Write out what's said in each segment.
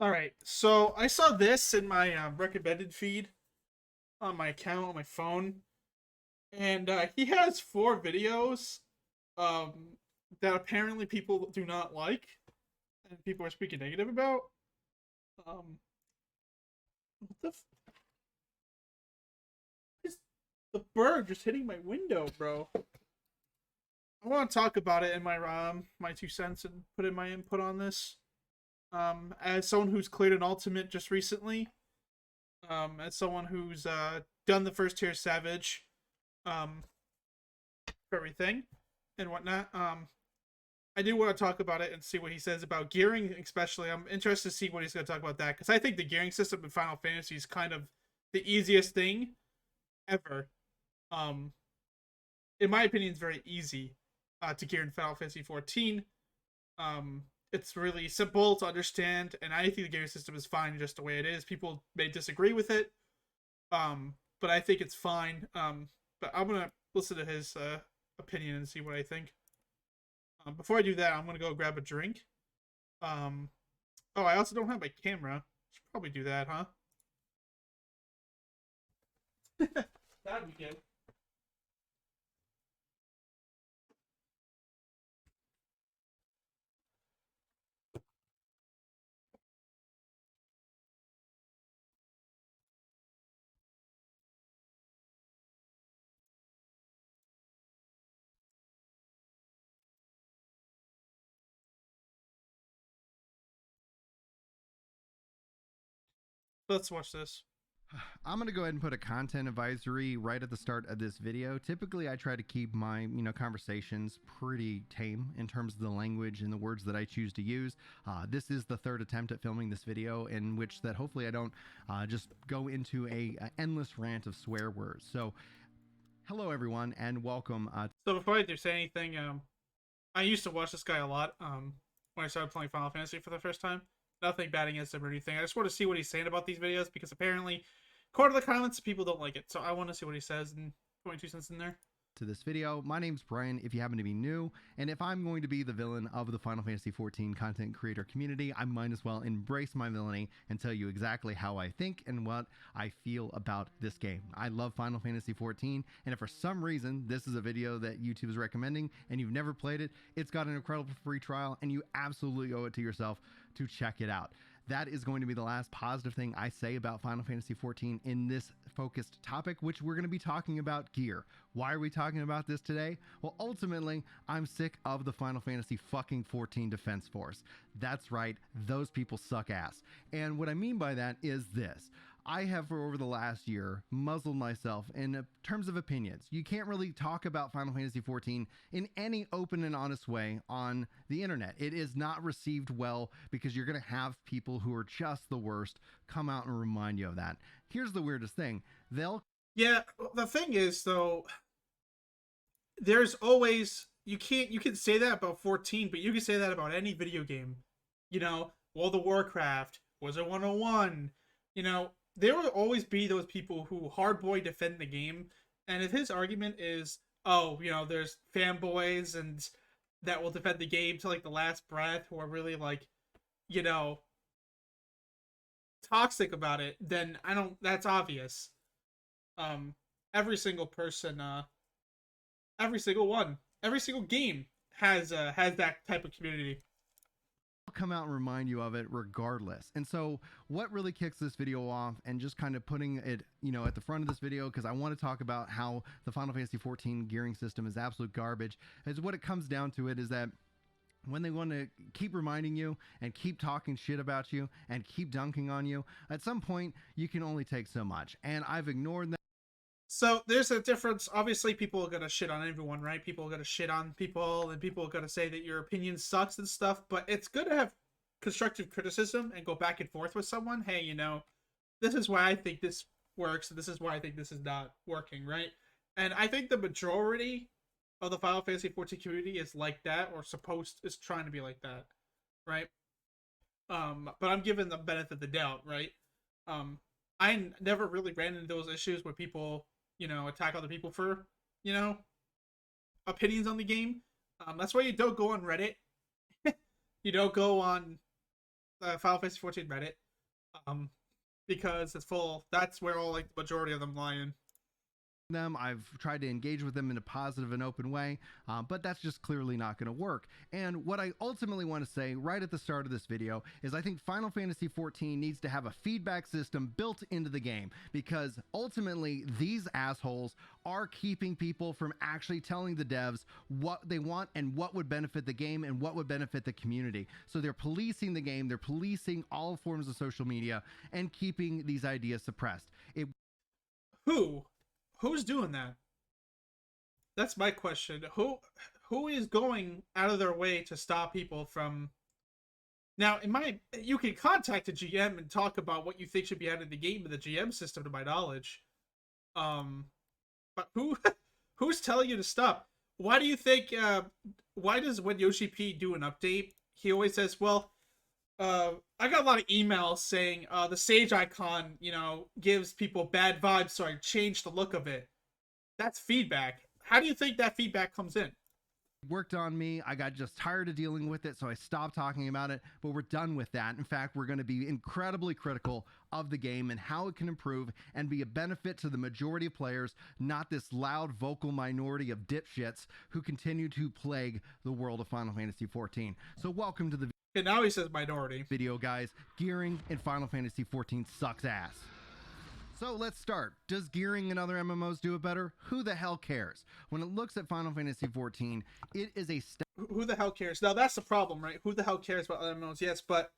All right, so I saw this in my recommended feed on my account on my phone, and he has four videos um, that apparently people do not like and people are speaking negative about. Um, what the is the bird just hitting my window, bro? I want to talk about it in my 2 cents and put in my input on this. As someone who's cleared an ultimate just recently, as someone who's done the first tier Savage, um, for everything and whatnot. I do want to talk about it and see what he says about gearing, especially. I'm interested to see what he's going to talk about that because I think the gearing system in Final Fantasy is kind of the easiest thing ever. Um, in my opinion, it's very easy to gear in Final Fantasy 14. It's really simple to understand, and I think the gearing system is fine just the way it is. People may disagree with it, but I think it's fine. But I'm gonna listen to his opinion and see what I think. Before I do that, I'm gonna go grab a drink. Um, oh, I also don't have my camera. Should probably do that, huh? That'd be good. Let's watch this. I'm going to go ahead and put a content advisory right at the start of this video. Typically, I try to keep my, conversations pretty tame in terms of the language and the words that I choose to use. This is the third attempt at filming this video in which that hopefully I don't just go into a endless rant of swear words. So, hello everyone and welcome. So before I do say anything, I used to watch this guy a lot. When I started playing Final Fantasy for the first time. Nothing bad against him or anything. I just want to see what he's saying about these videos because apparently, according to the comments, people don't like it. So I want to see what he says and 22 cents in there. To this video. My name's Brian, if you happen to be new, and if I'm going to be the villain of the Final Fantasy XIV content creator community, I might as well embrace my villainy and tell you exactly how I think and what I feel about this game. I love Final Fantasy XIV, and if for some reason this is a video that YouTube is recommending and you've never played it, it's got an incredible free trial and you absolutely owe it to yourself to check it out. That is going to be the last positive thing I say about Final Fantasy XIV in this focused topic, which we're going to be talking about gear. Why are we talking about this today? Well, ultimately, I'm sick of the Final Fantasy fucking 14 Defense Force. That's right, those people suck ass. And what I mean by that is this. I have, for over the last year, muzzled myself in terms of opinions. You can't really talk about Final Fantasy XIV in any open and honest way on the internet. It is not received well because you're going to have people who are just the worst come out and remind you of that. Here's the weirdest thing. Yeah, the thing is, though, there's always... You can say that about 14, but you can say that about any video game. World of Warcraft, Wizard 101, there will always be those people who hardboy defend the game. And if his argument is, oh, there's fanboys and that will defend the game to like the last breath who are really like, you know, toxic about it, then I don't. That's obvious. Um, every single person, every single one, every single game has that type of community. Come out and remind you of it regardless. And so what really kicks this video off, and just kind of putting it at the front of this video, because I want to talk about how the Final Fantasy XIV gearing system is absolute garbage, is what it comes down to. It is that when they want to keep reminding you and keep talking shit about you and keep dunking on you, at some point you can only take so much, and I've ignored that. So there's a difference. Obviously, people are gonna shit on everyone, right? People are gonna shit on people, and people are gonna say that your opinion sucks and stuff. But it's good to have constructive criticism and go back and forth with someone. Hey, this is why I think this works, and this is why I think this is not working, right? And I think the majority of the Final Fantasy 14 community is like that, or is trying to be like that, right? But I'm giving the benefit of the doubt, right? I never really ran into those issues where people attack other people for, opinions on the game. That's why you don't go on Reddit. You don't go on Final Fantasy 14 Reddit, because it's full. That's where all like the majority of them lie in. Them. I've tried to engage with them in a positive and open way, but that's just clearly not going to work. And what I ultimately want to say right at the start of this video is I think Final Fantasy XIV needs to have a feedback system built into the game, because ultimately these assholes are keeping people from actually telling the devs what they want and what would benefit the game and what would benefit the community. So they're policing the game, they're policing all forms of social media and keeping these ideas suppressed. Who's doing that? That's my question. Who is going out of their way to stop people from? Now, you can contact a GM and talk about what you think should be added in the game in the GM system, to my knowledge. But who's telling you to stop? Why do you think? Why does when Yoshi P do an update, he always says, "Well, I got a lot of emails saying the sage icon, gives people bad vibes, so I changed the look of it." That's feedback. How do you think that feedback comes in? Worked on me. I got just tired of dealing with it, so I stopped talking about it, but we're done with that. In fact, we're going to be incredibly critical of the game and how it can improve and be a benefit to the majority of players, not this loud vocal minority of dipshits who continue to plague the world of Final Fantasy XIV. So welcome to the And now he says minority. video, guys. Gearing in Final Fantasy XIV sucks ass. So let's start. Does gearing in other MMOs do it better? Who the hell cares? When it looks at Final Fantasy XIV, it is a step. Who the hell cares? Now that's the problem, right? Who the hell cares about other MMOs? Yes, but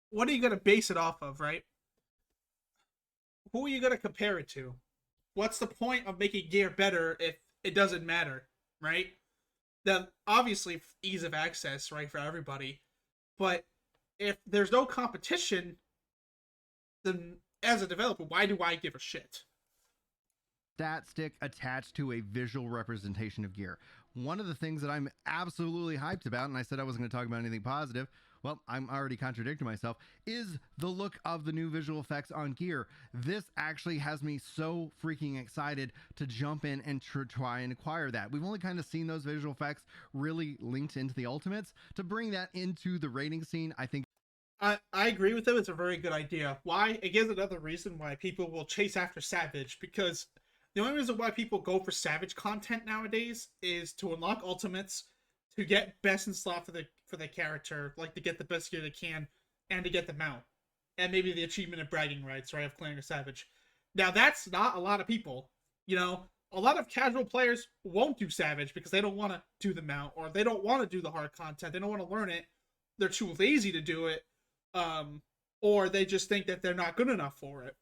what are you going to base it off of, right? Who are you going to compare it to? What's the point of making gear better if it doesn't matter, right? Then obviously ease of access, right, for everybody. But if there's no competition, then as a developer, why do I give a shit? Stat stick attached to a visual representation of gear. One of the things that I'm absolutely hyped about, and I said I wasn't going to talk about anything positive, well, I'm already contradicting myself, is the look of the new visual effects on gear. This actually has me so freaking excited to jump in and try and acquire that. We've only kind of seen those visual effects really linked into the ultimates. To bring that into the rating scene, I think I agree with him. It's a very good idea. Why? It gives another reason why people will chase after Savage, because the only reason why people go for Savage content nowadays is to unlock ultimates, to get best in slot for the character, like to get the best gear they can, and to get the mount, and maybe the achievement of bragging rights, right, of clearing a Savage. Now that's not a lot of people. A lot of casual players won't do Savage because they don't want to do the mount, or they don't want to do the hard content. They don't want to learn it. They're too lazy to do it. Or they just think that they're not good enough for it.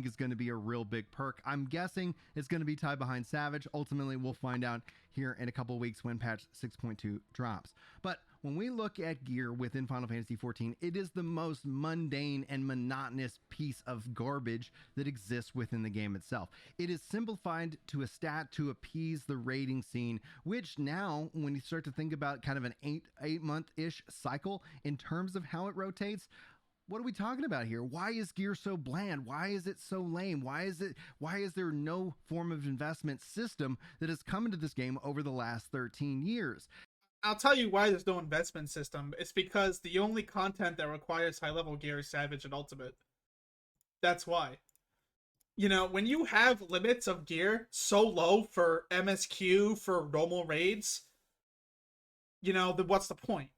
is going to be a real big perk. I'm guessing it's going to be tied behind Savage. Ultimately, we'll find out here in a couple of weeks when patch 6.2 drops. But when we look at gear within Final Fantasy XIV, it is the most mundane and monotonous piece of garbage that exists within the game itself. It is simplified to a stat to appease the rating scene, which now, when you start to think about kind of an eight-month-ish cycle in terms of how it rotates, what are we talking about here? Why is gear so bland? Why is it so lame? Why is there no form of investment system that has come into this game over the last 13 years? I'll tell you why there's no investment system. It's because the only content that requires high level gear is Savage and Ultimate. That's why. When you have limits of gear so low for MSQ, for normal raids, then what's the point?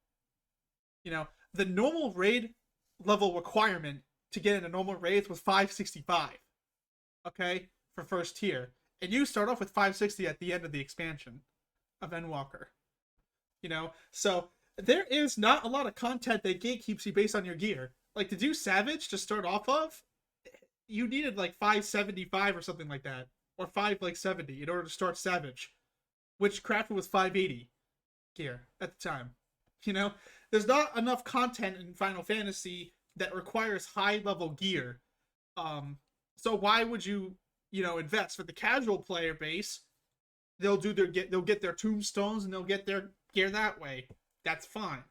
The normal raid level requirement to get into normal raids was 565. Okay? For first tier. And you start off with 560 at the end of the expansion of Endwalker. So there is not a lot of content that gatekeeps you based on your gear. Like, to do Savage to start off of, you needed like 575 or something like that. Or 570 in order to start Savage. Which crafted was 580 gear at the time. There's not enough content in Final Fantasy that requires high level gear. So why would you, invest? For the casual player base, they'll get their tombstones and they'll get their gear that way. That's fine.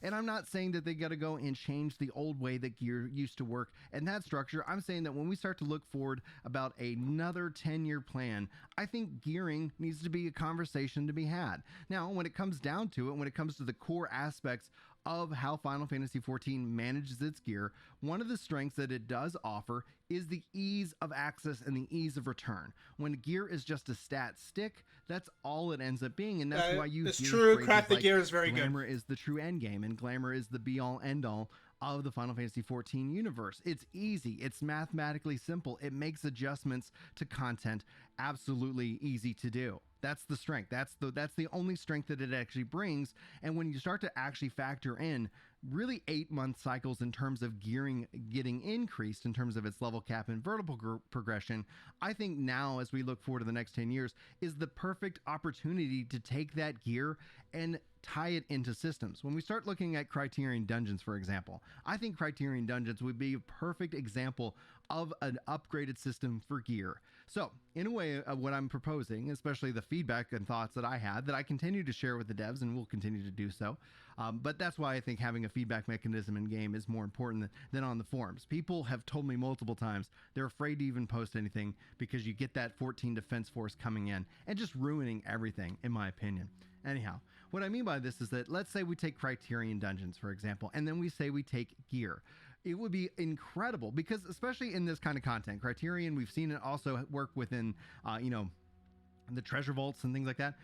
And I'm not saying that they got to go and change the old way that gear used to work and that structure. I'm saying that when we start to look forward about another 10-year plan, I think gearing needs to be a conversation to be had. Now, when it comes down to it, when it comes to the core aspects of how Final Fantasy XIV manages its gear, one of the strengths that it does offer is the ease of access and the ease of return. When gear is just a stat stick, that's all it ends up being, and that's why you it's hear true. phrases Craft the like gear is very glamour good. is the true end game and glamour is the be all end all of the Final Fantasy XIV universe. It's easy, it's mathematically simple, it makes adjustments to content absolutely easy to do. That's the strength. That's the only strength that it actually brings. And when you start to actually factor in really 8-month cycles in terms of gearing getting increased in terms of its level cap and vertical progression, I think now as we look forward to the next 10 years is the perfect opportunity to take that gear and tie it into systems. When we start looking at Criterion Dungeons, for example, I think Criterion Dungeons would be a perfect example of an upgraded system for gear. So, in a way, what I'm proposing, especially the feedback and thoughts that I had, that I continue to share with the devs and will continue to do so, but that's why I think having a feedback mechanism in game is more important than on the forums. People have told me multiple times they're afraid to even post anything because you get that 14 defense force coming in and just ruining everything, in my opinion. Anyhow, what I mean by this is that let's say we take Criterion Dungeons, for example, and then we say we take gear. It would be incredible because especially in this kind of content, Criterion, we've seen it also work within, the treasure vaults and things like that.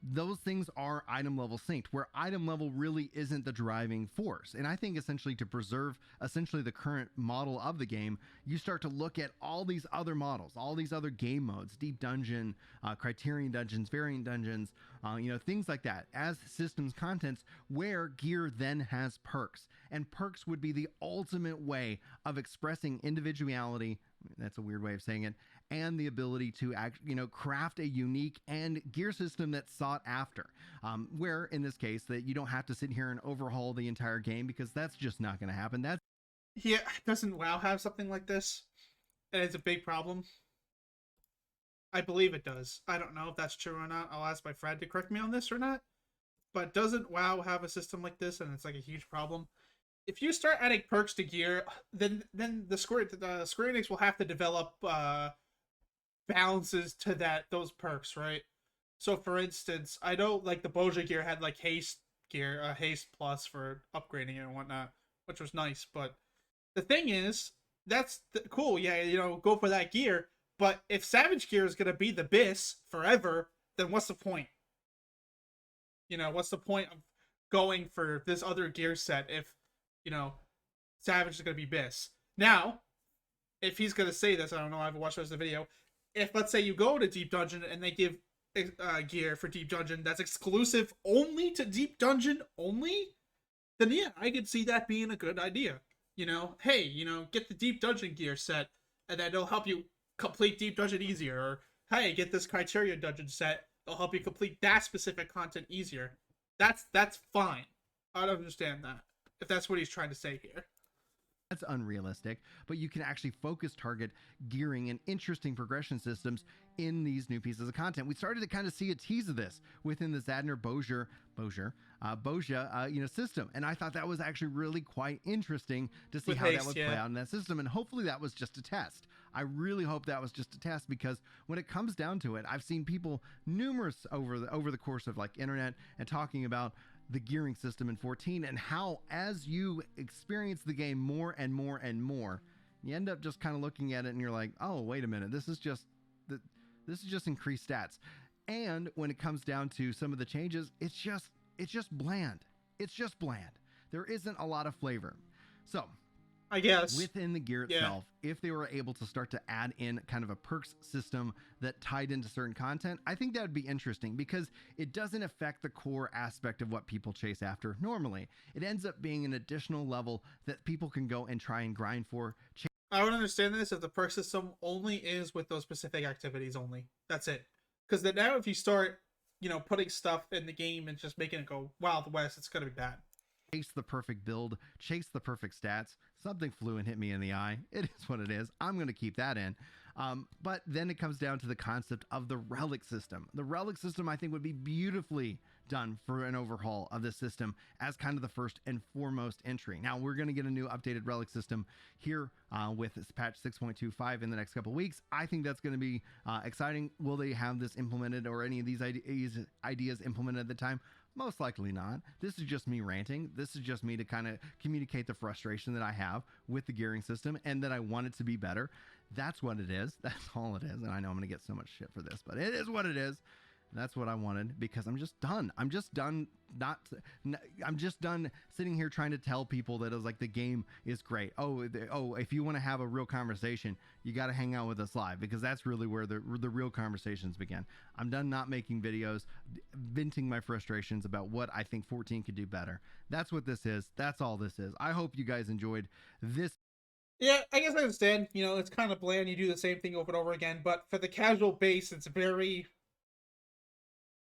Those things are item level synced, where item level really isn't the driving force. And I think essentially to preserve essentially the current model of the game, you start to look at all these other models, all these other game modes, deep dungeon, Criterion dungeons, variant dungeons, things like that as systems contents where gear then has perks. And perks would be the ultimate way of expressing individuality. That's a weird way of saying it. And the ability to craft a unique and gear system that's sought after. Where in this case that you don't have to sit here and overhaul the entire game because that's just not going to happen. Yeah, doesn't WoW have something like this? And it's a big problem. I believe it does. I don't know if that's true or not. I'll ask my friend to correct me on this or not. But doesn't WoW have a system like this, and it's like a huge problem? If you start adding perks to gear, then the Square Enix will have to develop balances to those perks, right? So for instance, I know like the Boja gear had like haste gear, haste plus for upgrading it and whatnot, which was nice. But the thing is, that's cool. Yeah, go for that gear. But if Savage gear is gonna be the BIS forever, then what's the point? What's the point of going for this other gear set if Savage is gonna be BIS? Now, if he's gonna say this, I don't know. I haven't watched the rest of the video. If let's say you go to Deep Dungeon and they give gear for Deep Dungeon that's exclusive only to Deep Dungeon only, then yeah, I could see that being a good idea. Hey, get the Deep Dungeon gear set, and then it'll help you complete Deep Dungeon easier. Or hey, get this Criterion Dungeon set, it'll help you complete that specific content easier. That's fine. I don't understand that if that's what he's trying to say here. That's unrealistic, but you can actually focus target gearing and interesting progression systems in these new pieces of content. We started to kind of see a tease of this within the Zadner Boja system, and I thought that was actually really quite interesting to see how that would play out in that system. And hopefully that was just a test. I really hope that was just a test because when it comes down to it, I've seen people numerous over the course of like internet and talking about the gearing system in 14 and how as you experience the game more and more and more, you end up just kind of looking at it and you're like, oh, wait a minute, this is just increased stats. And when it comes down to some of the changes, it's just bland. It's just bland. There isn't a lot of flavor. So I guess within the gear itself, if they were able to start to add in kind of a perks system that tied into certain content, I think that would be interesting because it doesn't affect the core aspect of what people chase after normally. It ends up being an additional level that people can go and try and grind for. I would understand this if the perk system only is with those specific activities only. That's it. Because then now if you start, putting stuff in the game and just making it go Wild West, it's going to be bad. Chase the perfect build, chase the perfect stats. Something flew and hit me in the eye. It is what it is. I'm going to keep that in. But then it comes down to the concept of the relic system. The relic system, I think, would be beautifully done for an overhaul of this system as kind of the first and foremost entry. Now, we're going to get a new updated relic system here with this patch 6.25 in the next couple of weeks. I think that's going to be exciting. Will they have this implemented, or any of these ideas implemented at the time? Most likely not. This is just me ranting. This is just me to kind of communicate the frustration that I have with the gearing system and that I want it to be better. That's what it is. That's all it is. And I know I'm going to get so much shit for this, but it is what it is. That's what I wanted, because I'm just done. I'm just done sitting here trying to tell people that it was like the game is great. Oh, if you want to have a real conversation, you got to hang out with us live, because that's really where the real conversations begin. I'm done not making videos, venting my frustrations about what I think 14 could do better. That's what this is. That's all this is. I hope you guys enjoyed this. Yeah, I guess I understand. You know, it's kind of bland. You do the same thing over and over again. But for the casual base, it's very,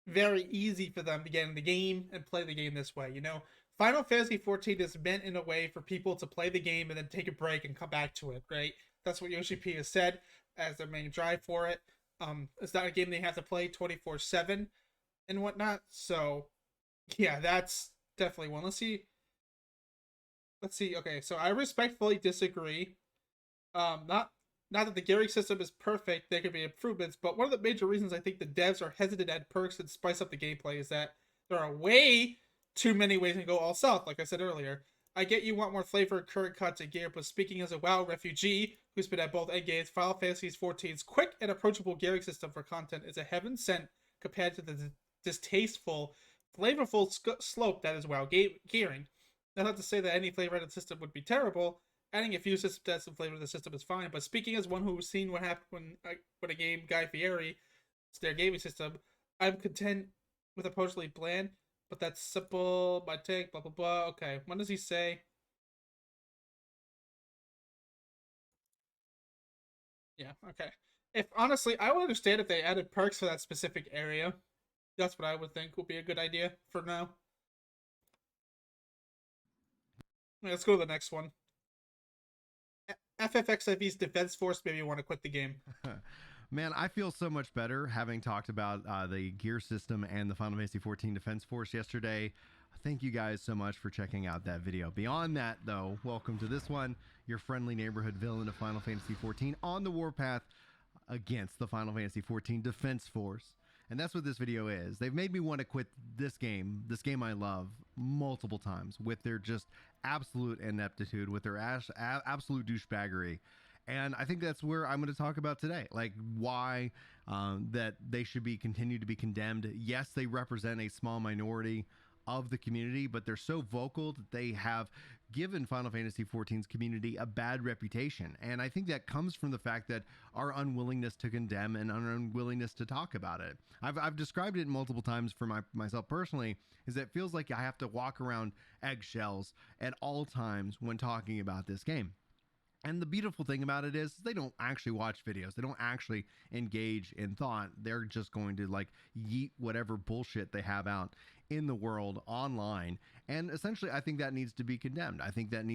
very easy for them to get in the game and play the game this way. You know, Final Fantasy 14 is meant in a way for people to play the game and then take a break and come back to it, right? That's what Yoshi P has said as their main drive for it. It's not a game they have to play 24/7 and whatnot. So, yeah, that's definitely one. Let's see. Okay, so I respectfully disagree. Not that the gearing system is perfect, there could be improvements, but one of the major reasons I think the devs are hesitant to add perks and spice up the gameplay is that there are way too many ways to go all south, like I said earlier. I get you want more flavor in current content gear, but speaking as a WoW refugee who's been at both endgames, Final Fantasy XIV's quick and approachable gearing system for content is a heaven sent compared to the distasteful, flavorful slope that is WoW gearing. That's not to say that any flavor added system would be terrible. Adding a few systems to add some flavor to the system is fine, but speaking as one who's seen what happened when a game Guy Fieri, it's their gaming system, I'm content with approachly bland, but that's simple, my take, blah blah blah. Okay, what does he say? Yeah, okay. If honestly, I would understand if they added perks for that specific area. That's what I would think would be a good idea for now. Let's go to the next one. FFXIV's defense force made me want to quit the game. Man, I feel so much better having talked about the gear system and the Final Fantasy XIV defense force yesterday. Thank you guys so much for checking out that video. Beyond that, though, welcome to this one, your friendly neighborhood villain of Final Fantasy XIV on the warpath against the Final Fantasy XIV defense force. And that's what this video is. They've made me want to quit this game I love, multiple times, with their just absolute ineptitude, with their absolute douchebaggery. And I think that's where I'm going to talk about today, like why that they should be continued to be condemned. Yes, they represent a small minority of the community, but they're so vocal that they have given Final Fantasy XIV's community a bad reputation. And I think that comes from the fact that our unwillingness to condemn and our unwillingness to talk about it. I've described it multiple times for myself personally, is that it feels like I have to walk around eggshells at all times when talking about this game. And the beautiful thing about it is they don't actually watch videos. They don't actually engage in thought. They're just going to like yeet whatever bullshit they have out in the world online. And essentially, I think that needs to be condemned. I think that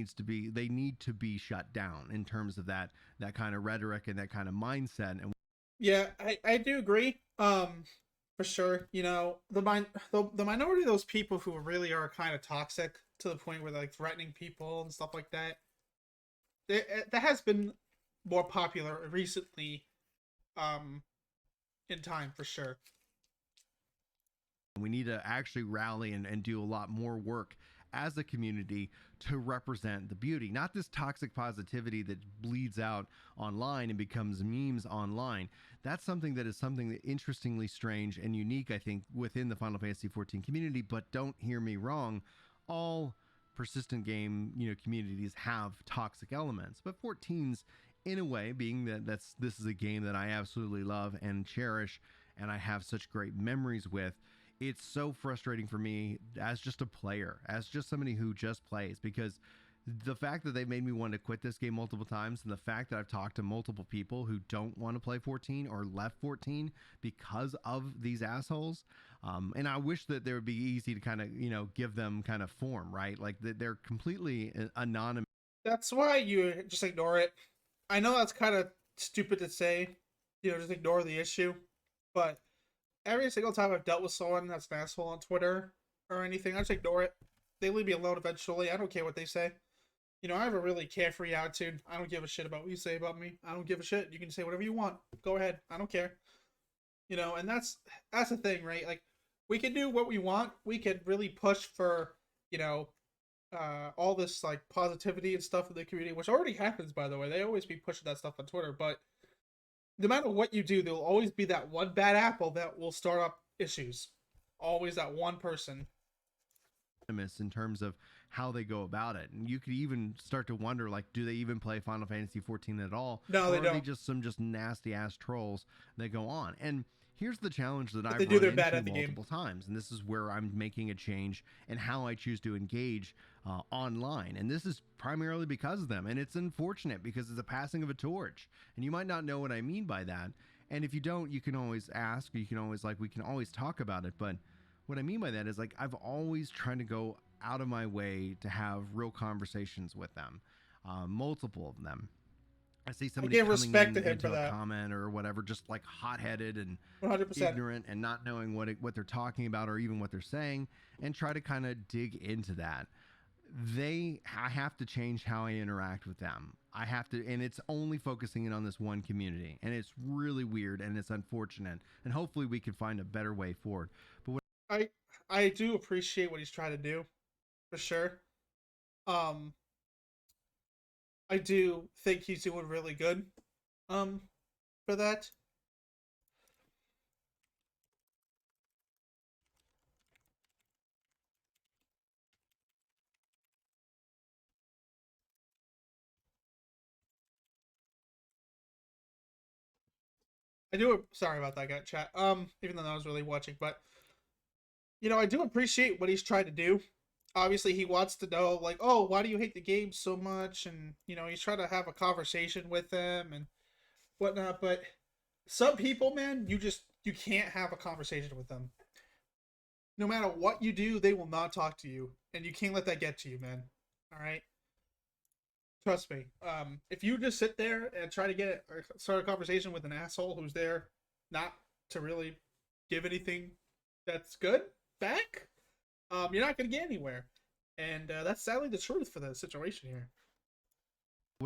they need to be shut down in terms of that kind of rhetoric and that kind of mindset. And yeah, I do agree. For sure. You know, the minority of those people who really are kind of toxic to the point where they're like threatening people and stuff like that. That has been more popular recently, in time for sure. we need to actually rally and do a lot more work as a community to represent the beauty, not this toxic positivity that bleeds out online and becomes memes online. That's something that interestingly strange and unique, I think, within the Final Fantasy XIV community. But don't hear me wrong, all persistent game communities have toxic elements, but 14's in a way, being that this is a game that I absolutely love and cherish and I have such great memories with. It's so frustrating for me as just a player, as just somebody who just plays, because the fact that they made me want to quit this game multiple times, and the fact that I've talked to multiple people who don't want to play 14 or left 14 because of these assholes. And I wish that there would be easy to kind of, give them kind of form, right? Like they're completely anonymous. That's why you just ignore it. I know that's kind of stupid to say, just ignore the issue, but every single time I've dealt with someone that's an asshole on Twitter or anything, I just ignore it. They leave me alone eventually. I don't care what they say. You know, I have a really carefree attitude. I don't give a shit about what you say about me. I don't give a shit. You can say whatever you want. Go ahead. I don't care. You know, and that's the thing, right? Like, we can do what we want. We could really push for, you know, all this like positivity and stuff in the community, which already happens, by the way. They always be pushing that stuff on Twitter, but no matter what you do, there'll always be that one bad apple that will start up issues. Always that one person. In terms of how they go about it, and you could even start to wonder, like, do they even play Final Fantasy 14 at all? No, or they are don't. they just some just nasty ass trolls that go on? And here's the challenge that But I've they do run their bad into at the game. multiple times, and this is where I'm making a change in how I choose to engage online. And this is primarily because of them, and it's unfortunate because it's a passing of a torch, and you might not know what I mean by that. And if you don't, you can always ask, or you can always, like, we can always talk about it. But what I mean by that is, like, I've always tried to go out of my way to have real conversations with them, multiple of them. I see somebody give coming respect to him into for a that. comment or whatever, just like hot-headed and 100%. ignorant and not knowing what they're talking about or even what they're saying, and try to kind of dig into that. I have to change how I interact with them. I have to, and it's only focusing in on this one community, and it's really weird and it's unfortunate. And hopefully we can find a better way forward. But what I do appreciate what he's trying to do, for sure. Um, I do think he's doing really good. Um, for that. I do. Sorry about that, guy chat. Even though I was really watching, but you know, I do appreciate what he's trying to do. Obviously, he wants to know, like, oh, why do you hate the game so much? And you know, he's trying to have a conversation with them and whatnot. But some people, man, you can't have a conversation with them. No matter what you do, they will not talk to you, and you can't let that get to you, man. All right, trust me. If you just sit there and try to start a conversation with an asshole who's there not to really give anything that's good back, you're not gonna get anywhere, and that's sadly the truth for the situation here.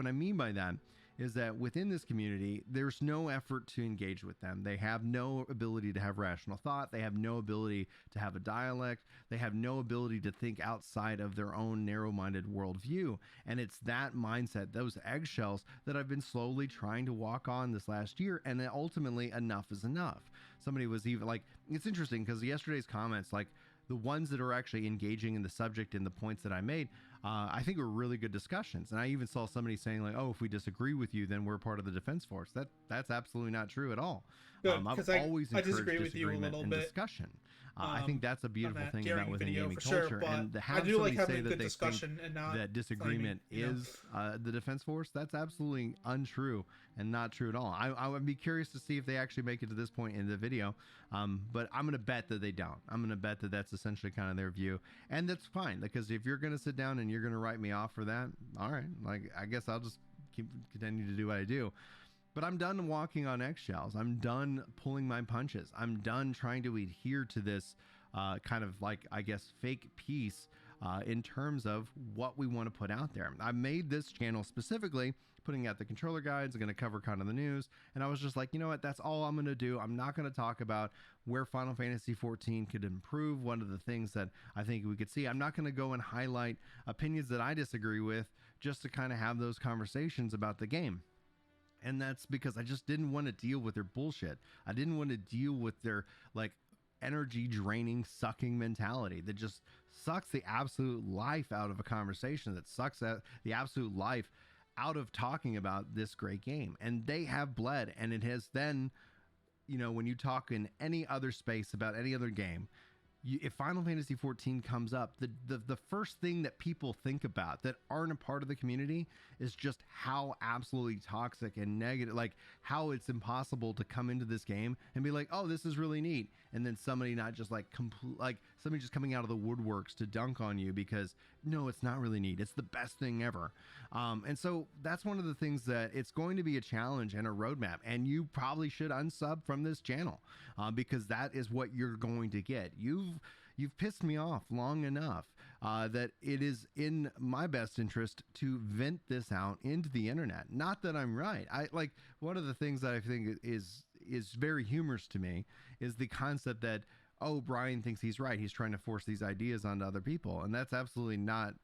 I mean by that is that within this community, there's no effort to engage with them. They have no ability to have rational thought. They have no ability to have a dialect. They have no ability to think outside of their own narrow-minded worldview. And it's that mindset, those eggshells, that I've been slowly trying to walk on this last year. And then ultimately, enough is enough. Somebody was even like, it's interesting because yesterday's comments, like, the ones that are actually engaging in the subject and the points that I made, I think were really good discussions. And I even saw somebody saying, like, oh, if we disagree with you, then we're part of the defense force. That's absolutely not true at all. Good, I've because always I encouraged disagree with you a disagreement little and bit. discussion. I think that's a beautiful thing about Gearing within video gaming for sure, culture. but And to I have do like somebody having say a that good they discussion think and not that disagreement flaming, you know? is the defense force, that's absolutely untrue and not true at all. I would be curious to see if they actually make it to this point in the video, but I'm going to bet that they don't. I'm going to bet that that's essentially kind of their view, and that's fine, because if you're going to sit down and you're going to write me off for that, all right, like, I guess I'll just continue to do what I do. But I'm done walking on eggshells. I'm done pulling my punches. I'm done trying to adhere to this kind of, like, I guess, fake peace in terms of what we want to put out there. I made this channel specifically putting out the controller guides, going to cover kind of the news, and I was just like, you know what, that's all I'm going to do. I'm not going to talk about where Final Fantasy 14 could improve, one of the things that I think we could see. I'm not going to go and highlight opinions that I disagree with just to kind of have those conversations about the game. And that's because I just didn't want to deal with their bullshit. I didn't want to deal with their, like, energy draining, sucking mentality that just sucks the absolute life out of a conversation, that sucks the absolute life out of talking about this great game. And they have bled, and it has then, you know, when you talk in any other space about any other game, if Final Fantasy 14 comes up, the first thing that people think about that aren't a part of the community is just how absolutely toxic and negative, like how it's impossible to come into this game and be like, oh, this is really neat, and then somebody not just like somebody just coming out of the woodworks to dunk on you because no, it's not really neat. It's the best thing ever. And so that's one of the things that it's going to be a challenge and a roadmap. And you probably should unsub from this channel because that is what you're going to get. You've pissed me off long enough that it is in my best interest to vent this out into the internet. Not that I'm right. I like one of the things that I think is very humorous to me is the concept that, oh, Brian thinks he's right. He's trying to force these ideas onto other people. And that's absolutely not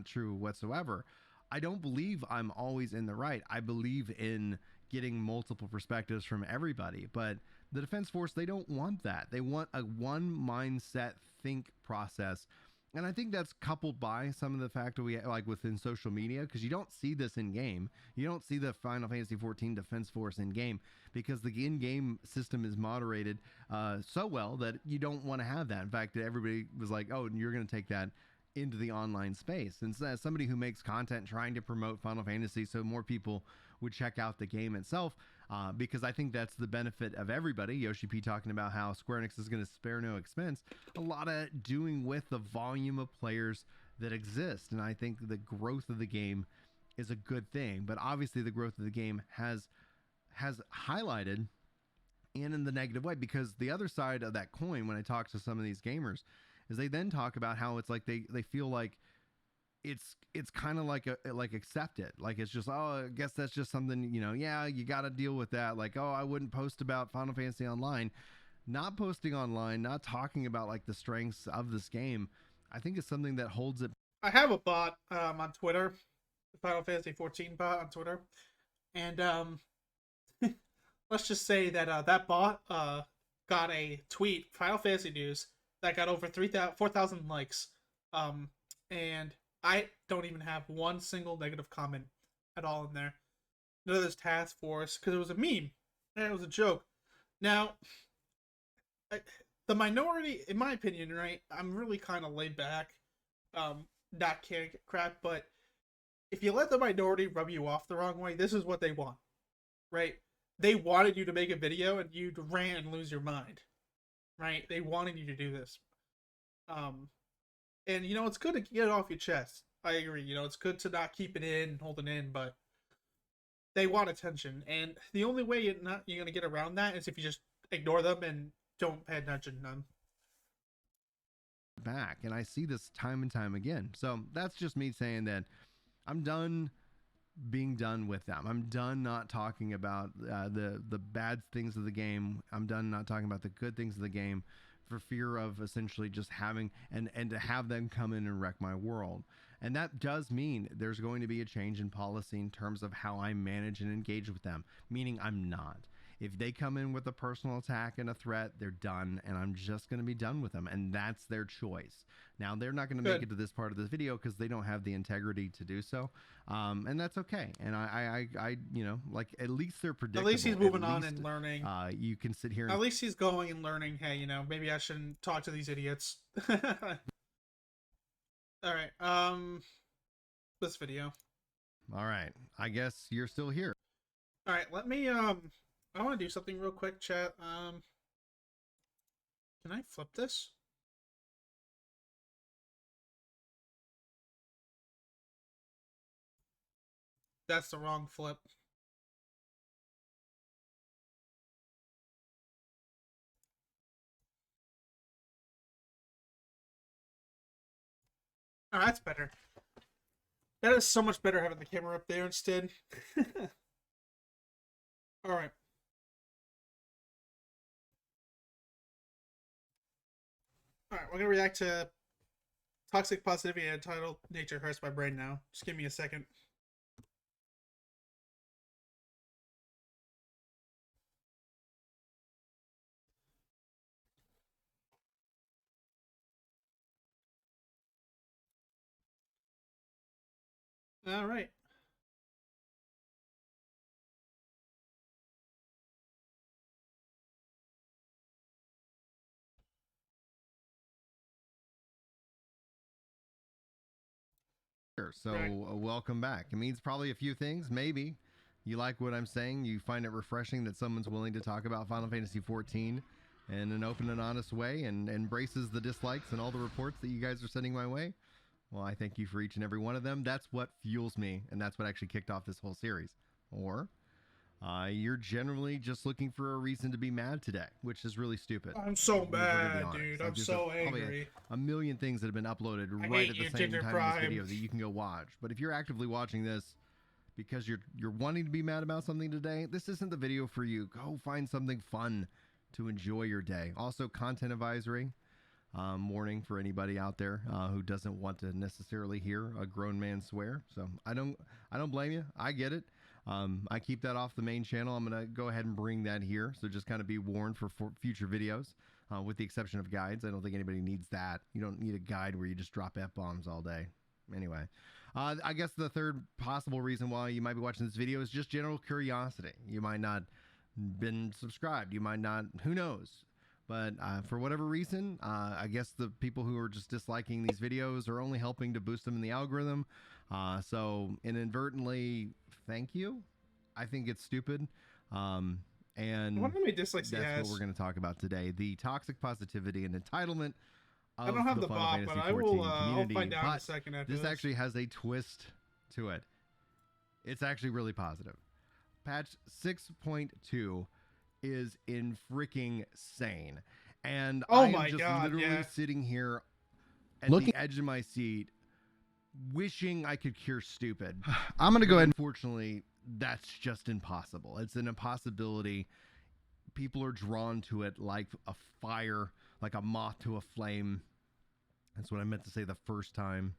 true whatsoever. I don't believe I'm always in the right. I believe in getting multiple perspectives from everybody. But the Defense Force, they don't want that. They want a one mindset think process. And I think that's coupled by some of the fact that we like within social media, because you don't see this in game. You don't see the Final Fantasy XIV Defense Force in game because the in-game system is moderated so well that you don't want to have that. In fact, everybody was like, oh, you're going to take that into the online space. And as somebody who makes content trying to promote Final Fantasy so more people would check out the game itself, because I think that's the benefit of everybody. Yoshi P talking about how Square Enix is going to spare no expense, a lot of doing with the volume of players that exist. And I think the growth of the game is a good thing, but obviously the growth of the game has highlighted and in the negative way, because the other side of that coin, when I talk to some of these gamers, is they then talk about how it's like they feel like it's kind of like accept it, like it's just, oh, I guess that's just something, you know, yeah, you got to deal with that, like, oh, I wouldn't post about Final Fantasy Online. Not posting online, not talking about like the strengths of this game, I think is something that holds it. I have a bot on Twitter, the Final Fantasy 14 bot on Twitter, and let's just say that that bot got a tweet, Final Fantasy News, that got over 4,000 likes, and I don't even have one single negative comment at all in there. None of this task force, because it was a meme. It was a joke. Now, the minority, in my opinion, right, I'm really kind of laid back, not caring crap, but if you let the minority rub you off the wrong way, this is what they want, right? They wanted you to make a video and you'd rant and lose your mind, right? They wanted you to do this. And, you know, it's good to get it off your chest. I agree. You know, it's good to not keep it in and hold it in, but they want attention. And the only way you're going to get around that is if you just ignore them and don't pay attention to them. Back. And I see this time and time again. So that's just me saying that I'm done being done with them. I'm done not talking about the bad things of the game. I'm done not talking about the good things of the game, for fear of essentially just having and to have them come in and wreck my world. And that does mean there's going to be a change in policy in terms of how I manage and engage with them, meaning I'm not. If they come in with a personal attack and a threat, they're done, and I'm just going to be done with them, and that's their choice. Now, they're not going to make it to this part of this video because they don't have the integrity to do so, and that's okay. And I you know, like, at least they're predictable. At least he's moving on and learning. You can sit here and... At least he's going and learning, hey, you know, maybe I shouldn't talk to these idiots. All right, this video. All right, I guess you're still here. All right, let me, I want to do something real quick, chat. Can I flip this? That's the wrong flip. Oh, that's better. That is so much better having the camera up there instead. All right. All right, we're gonna react to Toxic Positivity entitled "Nature Hurts My Brain" now. Just give me a second. All right. So welcome back. It means probably a few things. Maybe you like what I'm saying. You find it refreshing that someone's willing to talk about Final Fantasy XIV in an open and honest way and embraces the dislikes and all the reports that you guys are sending my way, well, I thank you for each and every one of them. That's what fuels me, and that's what actually kicked off this whole series. Or you're generally just looking for a reason to be mad today, which is really stupid. I'm so mad, dude. I'm so angry. A million things that have been uploaded right at the same time in this video that you can go watch. But if you're actively watching this because you're wanting to be mad about something today, this isn't the video for you. Go find something fun to enjoy your day. Also, content advisory. Warning for anybody out there who doesn't want to necessarily hear a grown man swear. So I don't blame you. I get it. I keep that off the main channel. I'm gonna go ahead and bring that here. So just kind of be warned for future videos, with the exception of guides. I don't think anybody needs that. You don't need a guide where you just drop F-bombs all day. Anyway, I guess the third possible reason why you might be watching this video is just general curiosity. You might not been subscribed. You might not. Who knows? But for whatever reason, I guess the people who are just disliking these videos are only helping to boost them in the algorithm. So inadvertently, thank you. I think it's stupid. And how many dislikes he has? That's what we're going to talk about today. The toxic positivity and entitlement of I don't have the Final bot, Fantasy but I XIV will community. I'll find out in But a second after this actually has a twist to it. It's actually really positive. Patch 6.2 is in freaking sane, and I am just literally sitting here at the edge of my seat wishing I could cure stupid. I'm gonna go ahead. Unfortunately, that's just impossible. It's an impossibility. People are drawn to it like a fire, like a moth to a flame. That's what I meant to say the first time.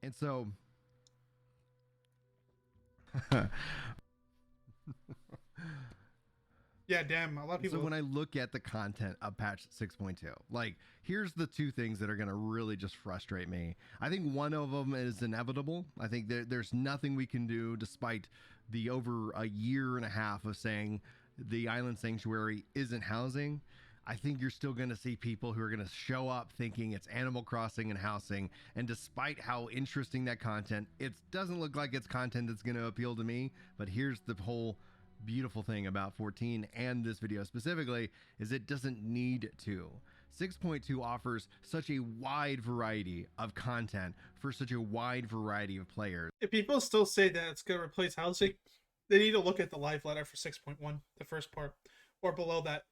And so yeah, damn, a lot of people. So when I look at the content of patch 6.2, like, here's the two things that are going to really just frustrate me. I think one of them is inevitable. I think there's nothing we can do despite the over a year and a half of saying the island sanctuary isn't housing. I think you're still going to see people who are going to show up thinking it's Animal Crossing and housing. And despite how interesting that content, it doesn't look like it's content that's going to appeal to me. But here's the whole beautiful thing about 14 and this video specifically is it doesn't need to. 6.2 offers such a wide variety of content for such a wide variety of players. If people still say that it's going to replace housing, they need to look at the live letter for 6.1, the first part, or below that.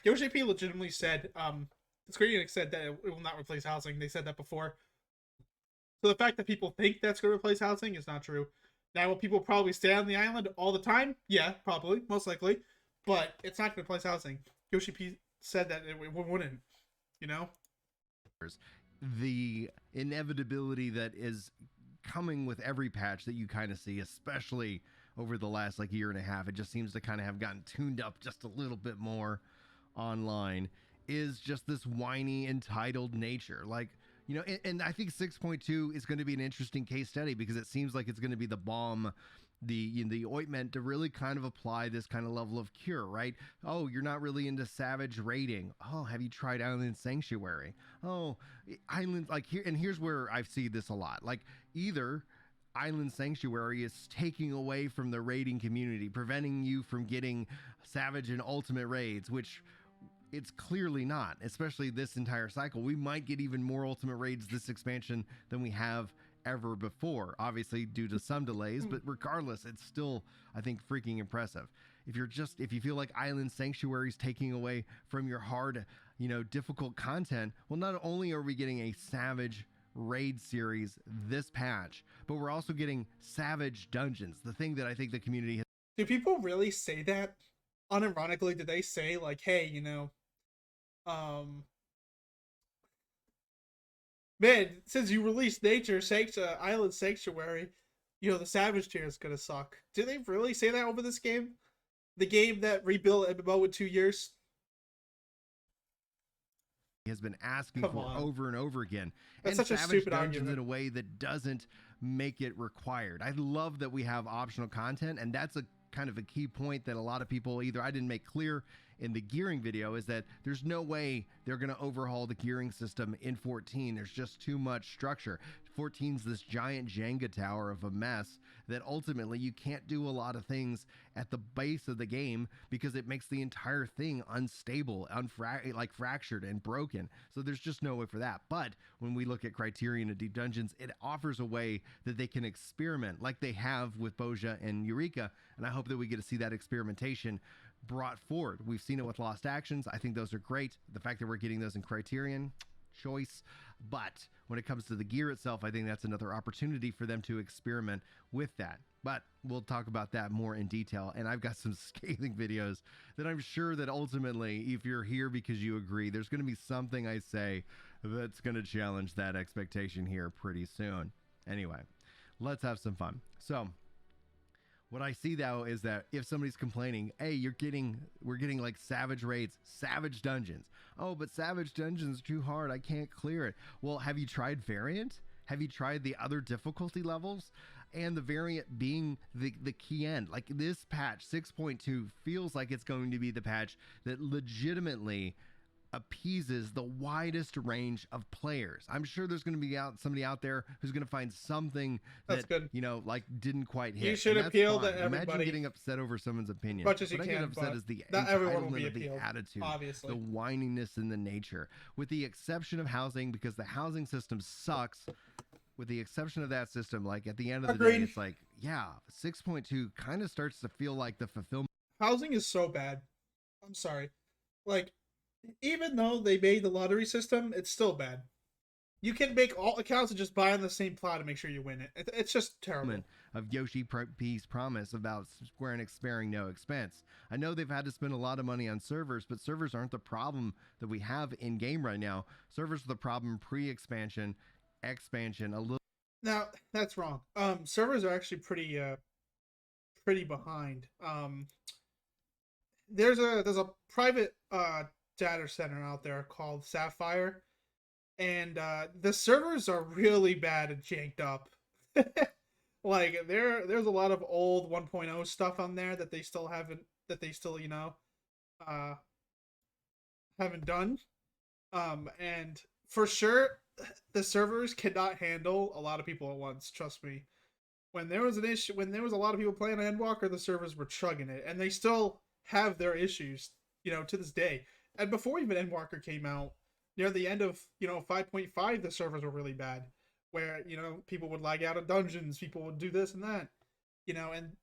YoshiP legitimately said, Square Enix said that it will not replace housing. They said that before. So the fact that people think that's going to replace housing is not true. Now, will people probably stay on the island all the time? Yeah, probably, most likely. But it's not going to replace housing. YoshiP said that it wouldn't, you know? The inevitability that is coming with every patch that you kind of see, especially over the last like year and a half, it just seems to kind of have gotten tuned up just a little bit more online, is just this whiny, entitled nature. Like, you know, and I think 6.2 is going to be an interesting case study because it seems like it's going to be the balm, the ointment to really kind of apply this kind of level of cure, right? Oh, you're not really into savage raiding. Oh, have you tried Island Sanctuary? Oh, Island, like here, and here's where I see this a lot. Like, either Island Sanctuary is taking away from the raiding community, preventing you from getting savage and ultimate raids, which it's clearly not, especially this entire cycle. We might get even more ultimate raids this expansion than we have ever before, obviously due to some delays, but regardless, it's still, I think, freaking impressive. If you feel like Island Sanctuary is taking away from your hard, you know, difficult content, well, not only are we getting a savage raid series this patch, but we're also getting savage dungeons, the thing that I think the community has. Do people really say that? Unironically, do they say, like, hey, you know, man, since you released Island Sanctuary, you know, the Savage tier is gonna suck. Do they really say that over this game? The game that rebuilt MMO in 2 years? Has been asking over and over again. That's and such a Savage stupid Dungeons argument. In a way that doesn't make it required. I love that we have optional content, and that's a kind of a key point that a lot of people either I didn't make clear in the gearing video is that there's no way they're going to overhaul the gearing system in 14. There's just too much structure. 14's this giant Jenga tower of a mess that ultimately you can't do a lot of things at the base of the game because it makes the entire thing unstable, like fractured and broken. So there's just no way for that. But when we look at Criterion and Deep Dungeons, it offers a way that they can experiment like they have with Bozja and Eureka. And I hope that we get to see that experimentation brought forward. We've seen it with Lost Actions. I think those are great. The fact that we're getting those in Criterion, choice. But when it comes to the gear itself, I think that's another opportunity for them to experiment with that. But we'll talk about that more in detail. And I've got some scathing videos that I'm sure that ultimately, if you're here because you agree, there's going to be something I say that's going to challenge that expectation here pretty soon. Anyway, let's have some fun. So what I see though is that if somebody's complaining, hey, we're getting like savage raids, savage dungeons. Oh, but savage dungeons are too hard. I can't clear it. Well, have you tried variant? Have you tried the other difficulty levels? And the variant being the key end. Like this patch 6.2 feels like it's going to be the patch that legitimately appeases the widest range of players. I'm sure there's going to be somebody out there who's going to find something That's that good. You know, like didn't quite hit. You should appeal to everybody. Imagine getting upset over someone's opinion. Much as you what can, I get upset but is the not everyone will entitlement be of the appealed, attitude, obviously. the whininess and the nature, with the exception of housing, because the housing system sucks. With the exception of that system, like at the end of the day, it's like, yeah, 6.2 kind of starts to feel like the fulfillment. Housing is so bad. I'm sorry. Like, even though they made the lottery system, it's still bad. You can make all accounts and just buy on the same plot to make sure you win it. It's just terrible. Of Yoshi P's promise about Square Enix sparing no expense. I know they've had to spend a lot of money on servers, but servers aren't the problem that we have in game right now. Servers are the problem pre-expansion, expansion, a little. Now that's wrong. Servers are actually pretty behind. There's a private data center out there called Sapphire, and the servers are really bad and janked up. Like there's a lot of old 1.0 stuff on there that they still haven't haven't done. And for sure the servers cannot handle a lot of people at once, trust me. When there was an issue, when there was a lot of people playing Endwalker, the servers were chugging it, and they still have their issues, to this day. And before even Endwalker came out, near the end of 5.5, the servers were really bad, where people would lag out of dungeons, people would do this and that, and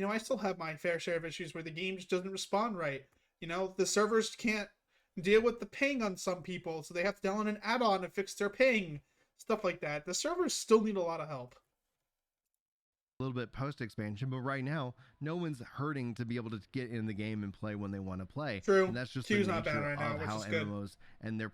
I still have my fair share of issues where the game just doesn't respond right. The servers can't deal with the ping on some people, so they have to download an add-on to fix their ping, stuff like that. The servers still need a lot of help. A little bit post-expansion, but right now no one's hurting to be able to get in the game and play when they want to play. True. And that's just Q's the not nature bad right now, of which how is good. MMOs and their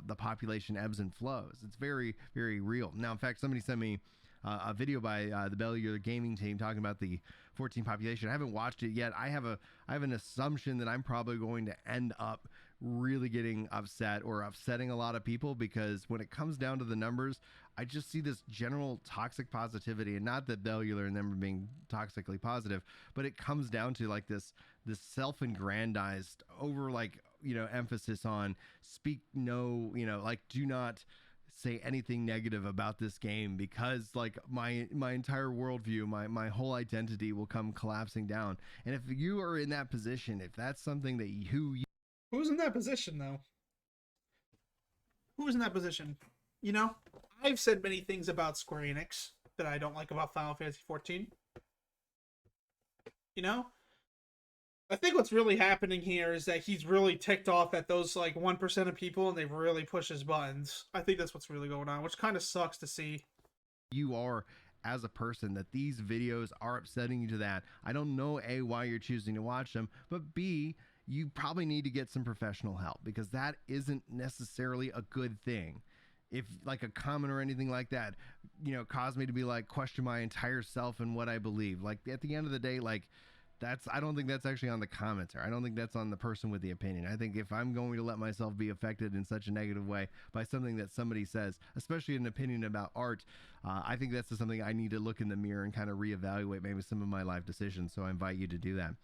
the population ebbs and flows. It's very, very real. Now, in fact, somebody sent me a video by the Bellular gaming team talking about the 14 population. I haven't watched it yet. I have an assumption that I'm probably going to end up really getting upset or upsetting a lot of people, because when it comes down to the numbers, I just see this general toxic positivity, and not that Bellular and them are being toxically positive, but it comes down to like this self-aggrandized over emphasis on speak no, like do not say anything negative about this game, because like my entire worldview, my whole identity will come collapsing down. And if you are in that position, if that's something that who's in that position though? Who's in that position? I've said many things about Square Enix that I don't like about Final Fantasy XIV. I think what's really happening here is that he's really ticked off at those 1% of people, and they've really pushed his buttons. I think that's what's really going on, which kind of sucks to see. You are as a person, that these videos are upsetting you to that. I don't know A, why you're choosing to watch them, but B, you probably need to get some professional help, because that isn't necessarily a good thing. If like a comment or anything like that, caused me to be question my entire self and what I believe. Like at the end of the day, I don't think that's actually on the commenter. I don't think that's on the person with the opinion. I think if I'm going to let myself be affected in such a negative way by something that somebody says, especially an opinion about art, I think that's something I need to look in the mirror and kind of reevaluate maybe some of my life decisions. So I invite you to do that.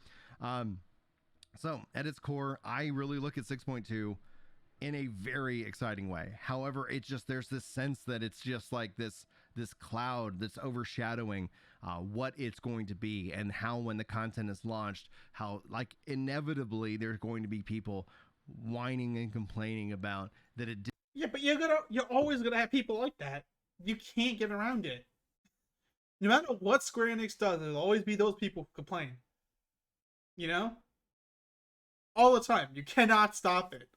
So, at its core, I really look at 6.2 in a very exciting way. However, it's just there's this sense that it's just like this cloud that's overshadowing what it's going to be, and how when the content is launched, how like inevitably there's going to be people whining and complaining about that it. Yeah, but you're always gonna have people like that. You can't get around it. No matter what Square Enix does, there'll always be those people who complain. You know, all the time. You cannot stop it.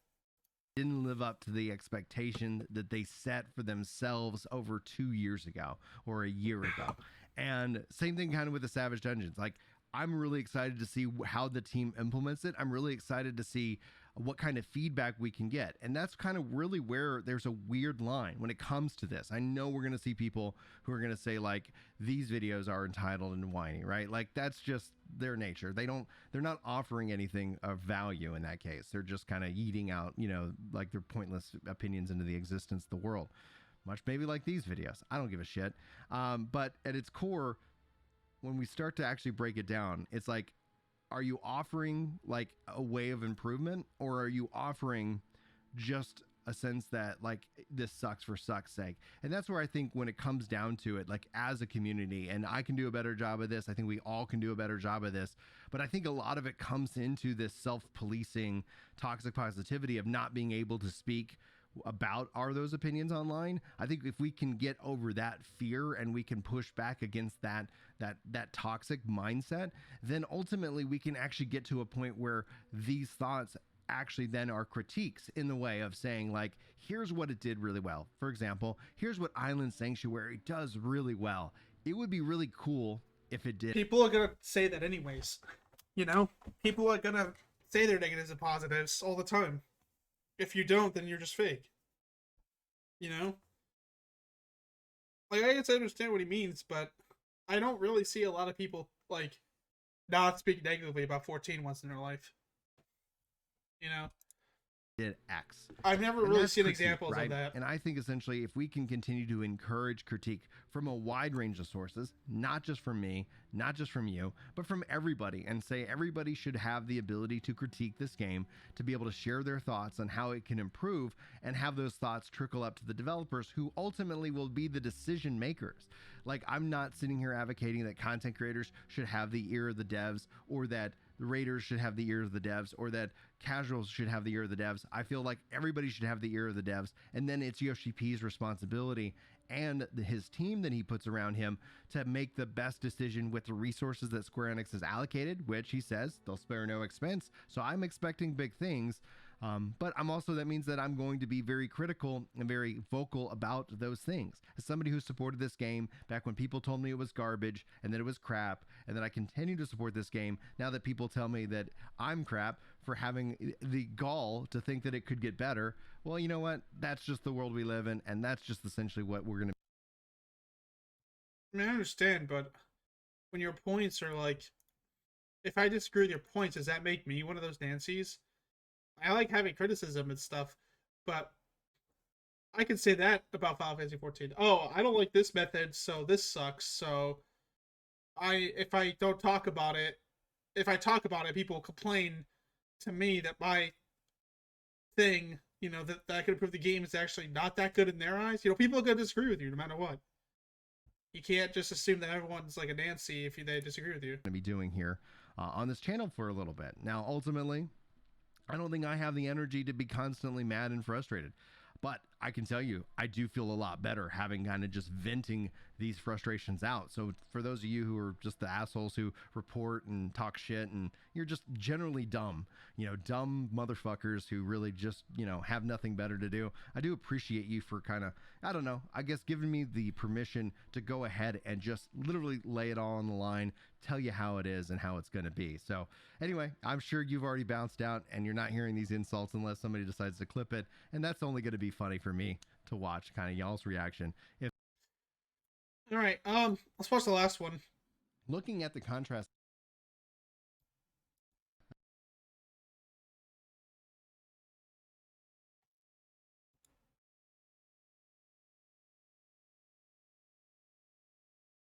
Didn't live up to the expectation that they set for themselves over 2 years ago or a year ago. And same thing kind of with the Savage Dungeons. Like, I'm really excited to see how the team implements it. I'm really excited to see what kind of feedback we can get. And that's kind of really where there's a weird line when it comes to this. I know we're going to see people who are going to say, like, these videos are entitled and whiny, right? Like, that's just their nature. They're not offering anything of value in that case. They're just kind of eating out, like their pointless opinions into the existence of the world. Much maybe like these videos. I don't give a shit. But at its core, when we start to actually break it down, it's like, are you offering like a way of improvement, or are you offering just a sense that like this sucks for suck's sake? And that's where I think when it comes down to it, like as a community, and I can do a better job of this, I think we all can do a better job of this, but I think a lot of it comes into this self-policing toxic positivity of not being able to speak about are those opinions online. I think if we can get over that fear and we can push back against that toxic mindset, then ultimately we can actually get to a point where these thoughts actually then are critiques in the way of saying, like, here's what it did really well. For example, here's what Island Sanctuary does really well. It would be really cool if it did. People are gonna say that anyways. You know, people are gonna say their negatives and positives all the time. If you don't, then you're just fake. You know? Like, I guess I understand what he means, but I don't really see a lot of people, like, not speak negatively about 14 once in their life. You know? Did X. I've never And really that's seen critique, examples right? of that. And I think essentially if we can continue to encourage critique from a wide range of sources, not just from me, not just from you, but from everybody, and say everybody should have the ability to critique this game, to be able to share their thoughts on how it can improve, and have those thoughts trickle up to the developers who ultimately will be the decision makers. Like, I'm not sitting here advocating that content creators should have the ear of the devs, or that the raiders should have the ear of the devs, or that casuals should have the ear of the devs. I feel like everybody should have the ear of the devs, and then it's Yoshi P's responsibility and his team that he puts around him to make the best decision with the resources that Square Enix has allocated, which he says they'll spare no expense. So I'm expecting big things. But I'm also, that means that I'm going to be very critical and very vocal about those things. As somebody who supported this game back when people told me it was garbage and that it was crap, and that I continue to support this game now that people tell me that I'm crap for having the gall to think that it could get better, well, you know what? That's just the world we live in, and that's just essentially what we're going to. I mean, I understand, but when your points are like, if I disagree with your points, does that make me one of those Nancys? I like having criticism and stuff, but I can say that about Final Fantasy 14. Oh, I don't like this method, so this sucks. So if I don't talk about it, if I talk about it, people complain to me that my thing, that I can improve the game is actually not that good in their eyes. People are gonna disagree with you no matter what. You can't just assume that everyone's like a Nancy if they disagree with you. Be doing here on this channel for a little bit. Now, ultimately, I don't think I have the energy to be constantly mad and frustrated. But I can tell you, I do feel a lot better having kind of just venting these frustrations out. So for those of you who are just the assholes who report and talk shit, and you're just generally dumb, dumb motherfuckers who really just, have nothing better to do, I do appreciate you for kind of, I don't know, I guess giving me the permission to go ahead and just literally lay it all on the line, tell you how it is and how it's going to be. So anyway, I'm sure you've already bounced out and you're not hearing these insults unless somebody decides to clip it. And that's only going to be funny for me to watch kind of y'all's reaction. If All right, let's watch the last one. looking at the contrast.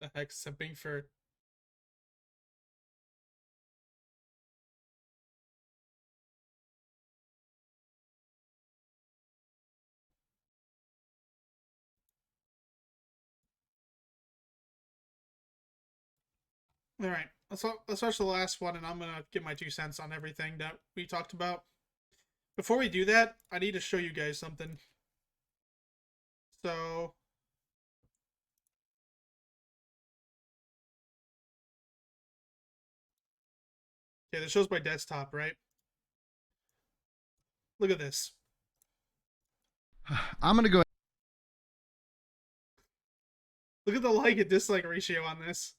The heck, simping for All right, let's watch the last one, and I'm gonna give my 2 cents on everything that we talked about. Before we do that, I need to show you guys something. So, okay, this shows my desktop, right? Look at this. I'm gonna go. Look at the like and dislike ratio on this.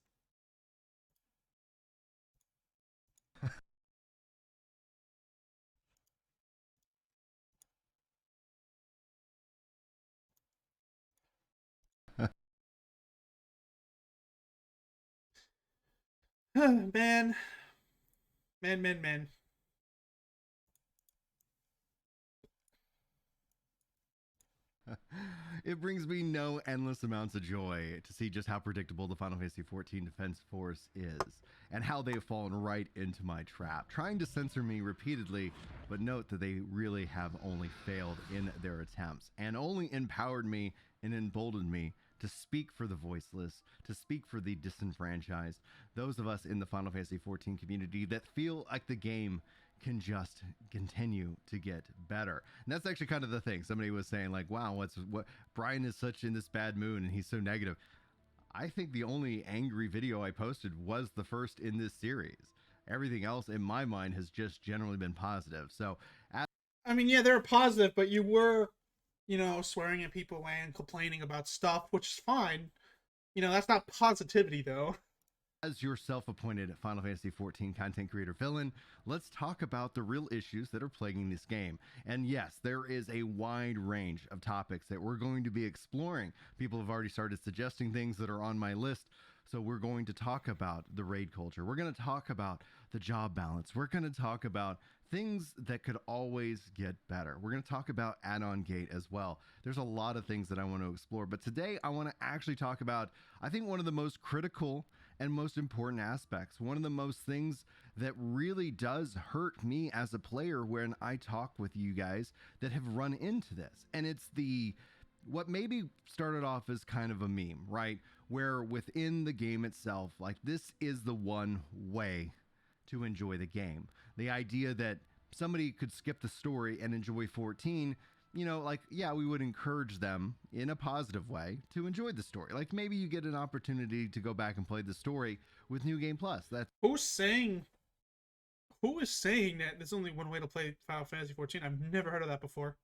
Man, man. It brings me no endless amounts of joy to see just how predictable the Final Fantasy XIV Defense Force is, and how they've fallen right into my trap, trying to censor me repeatedly, but note that they really have only failed in their attempts, and only empowered me and emboldened me to speak for the voiceless, to speak for the disenfranchised, those of us in the Final Fantasy XIV community that feel like the game can just continue to get better. And that's actually kind of the thing. Somebody was saying like, wow, what Brian is such in this bad mood and he's so negative. I think the only angry video I posted was the first in this series. Everything else in my mind has just generally been positive. So I mean, yeah, they were positive, but you were, swearing at people and complaining about stuff, which is fine. That's not positivity, though. as your self-appointed Final Fantasy XIV content creator villain, let's talk about the real issues that are plaguing this game. And yes, there is a wide range of topics that we're going to be exploring. People have already started suggesting things that are on my list. So we're going to talk about the raid culture. We're going to talk about the job balance. We're going to talk about things that could always get better. We're going to talk about add-on gate as well. There's a lot of things that I want to explore, but today I want to actually talk about, I think, one of the most critical and most important aspects. One of the most things that really does hurt me as a player when I talk with you guys that have run into this. And it's what maybe started off as kind of a meme, right? Where within the game itself, like, this is the one way to enjoy the game. The idea that somebody could skip the story and enjoy 14, like, yeah, we would encourage them in a positive way to enjoy the story. Like, maybe you get an opportunity to go back and play the story with New Game Plus. That's Who is saying that there's only one way to play Final Fantasy 14? I've never heard of that before.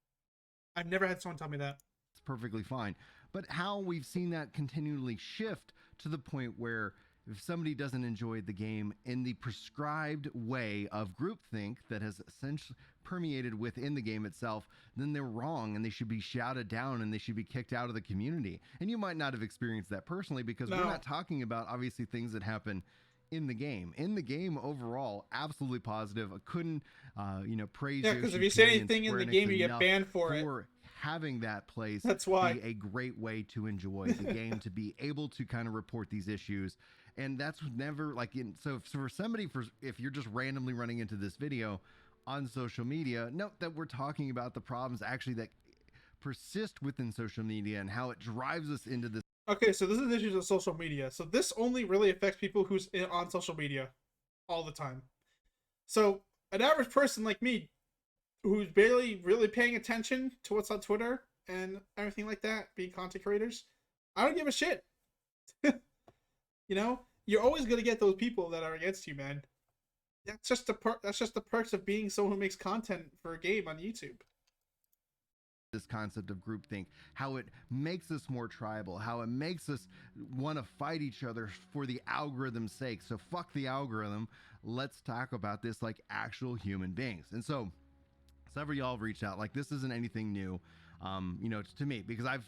I've never had someone tell me that. perfectly fine. But how we've seen that continually shift to the point where if somebody doesn't enjoy the game in the prescribed way of groupthink that has essentially permeated within the game itself, then they're wrong and they should be shouted down and they should be kicked out of the community. And you might not have experienced that personally because we're not talking about obviously things that happen in the game. In the game overall, absolutely positive. I couldn't, praise you. Yeah, because if you say anything in the game, you get banned for it. Having that place That's why be a great way to enjoy the game, to be able to kind of report these issues. And that's never so for somebody, if you're just randomly running into this video on social media, note that we're talking about the problems actually that persist within social media and how it drives us into this. Okay, so this is issues of social media. So this only really affects people who's on social media all the time. So an average person like me, who's barely really paying attention to what's on Twitter and everything like that, being content creators, I don't give a shit. You're always gonna get those people that are against you, man. That's just the perks of being someone who makes content for a game on YouTube. This concept of groupthink, how it makes us more tribal, how it makes us want to fight each other for the algorithm's sake. So fuck the algorithm. Let's talk about this like actual human beings. And so several of y'all have reached out. Like, this isn't anything new, to me, because I've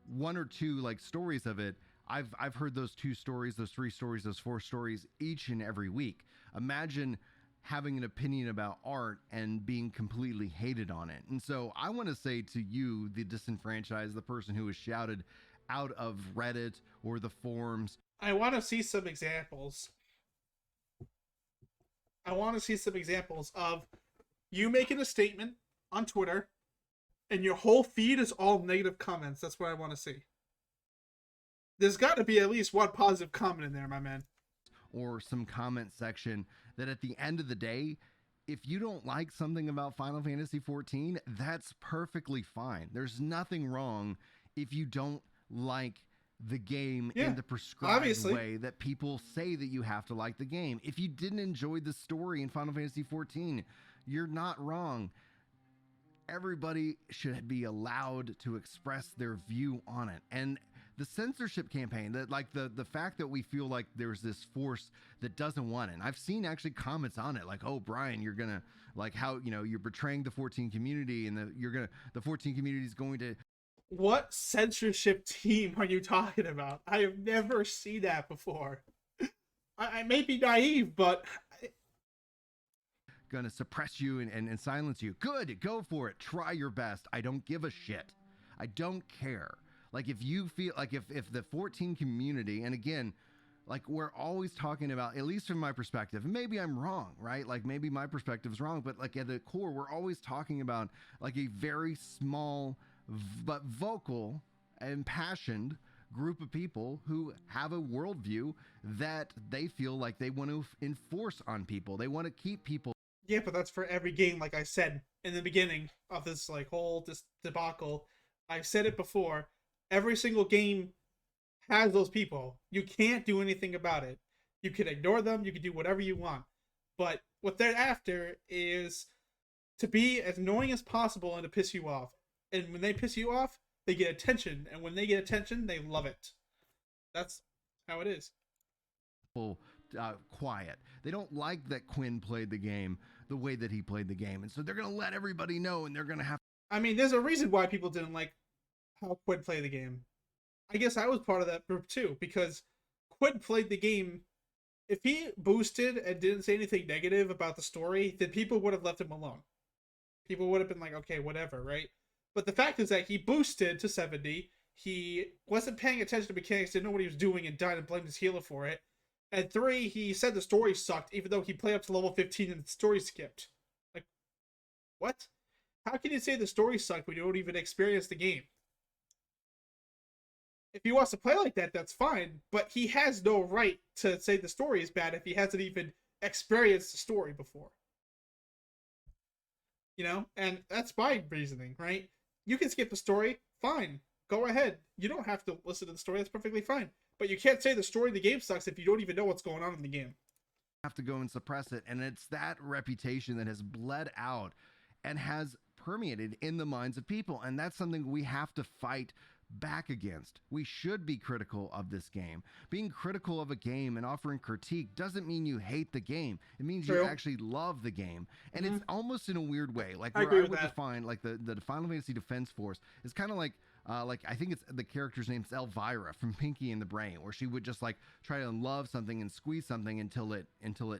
one or two stories of it. I've heard those 2 stories, those 3 stories, those 4 stories each and every week. Imagine having an opinion about art and being completely hated on it. And so I want to say to you, the disenfranchised, the person who is shouted out of Reddit or the forums, I want to see some examples. I want to see some examples of you making a statement on Twitter and your whole feed is all negative comments. That's what I want to see. There's got to be at least one positive comment in there, my man. or some comment section that at the end of the day, if you don't like something about Final Fantasy XIV, that's perfectly fine. There's nothing wrong if you don't like the game Yeah, in the prescribed obviously. way that people say that you have to like the game. If you didn't enjoy the story in Final Fantasy XIV, you're not wrong. Everybody should be allowed to express their view on it. And the censorship campaign, that like the fact that we feel like there's this force that doesn't want it. And I've seen actually comments on it like, oh, Brian, you're gonna like how, you know, you're betraying the 14 community, and the 14 community is going to. What censorship team are you talking about? I have never seen that before. I may be naive, but Gonna suppress you and silence you. Good, go for it. Try your best. I don't give a shit. I don't care. Like if you feel like if the 14 community, and again, like we're always talking about, at least from my perspective, and maybe I'm wrong, right? Like maybe my perspective is wrong, but like at the core, we're always talking about like a very small but vocal and impassioned group of people who have a worldview that they feel like they want to enforce on people. They want to keep people. yeah, but that's for every game. Like I said in the beginning of this like whole debacle, I've said it before. Every single game has those people. You can't do anything about it. You can ignore them. You can do whatever you want. But what they're after is to be as annoying as possible and to piss you off. And when they piss you off, they get attention. And when they get attention, they love it. That's how it is. Quiet. They don't like that Quinn played the game the way that he played the game. And so they're going to let everybody know, and they're going to have. I mean, there's a reason why people didn't like how Quinn played the game. I guess I was part of that group too, because Quinn played the game. If he boosted and didn't say anything negative about the story, then people would have left him alone. People would have been like, okay, whatever, right? But the fact is that he boosted to 70. He wasn't paying attention to mechanics, didn't know what he was doing, and died and blamed his healer for it. And 3, he said the story sucked, even though he played up to level 15 and the story skipped. Like, what? How can you say the story sucked when you don't even experience the game? If he wants to play like that, that's fine, but he has no right to say the story is bad if he hasn't even experienced the story before. You know? And that's my reasoning, right? You can skip the story, fine. Go ahead. You don't have to listen to the story, that's perfectly fine. But you can't say the story of the game sucks if you don't even know what's going on in the game. Have to go and suppress it. And it's that reputation that has bled out and has permeated in the minds of people. And that's something we have to fight back against. We should be critical of this game. Being critical of a game and offering critique doesn't mean you hate the game. It means True. you actually love the game. And it's almost in a weird way. Like I where agree I with would that. define like the Final Fantasy Defense Force is kind of like I think it's the character's name's Elvira from Pinky and the Brain, where she would just like try to love something and squeeze something until it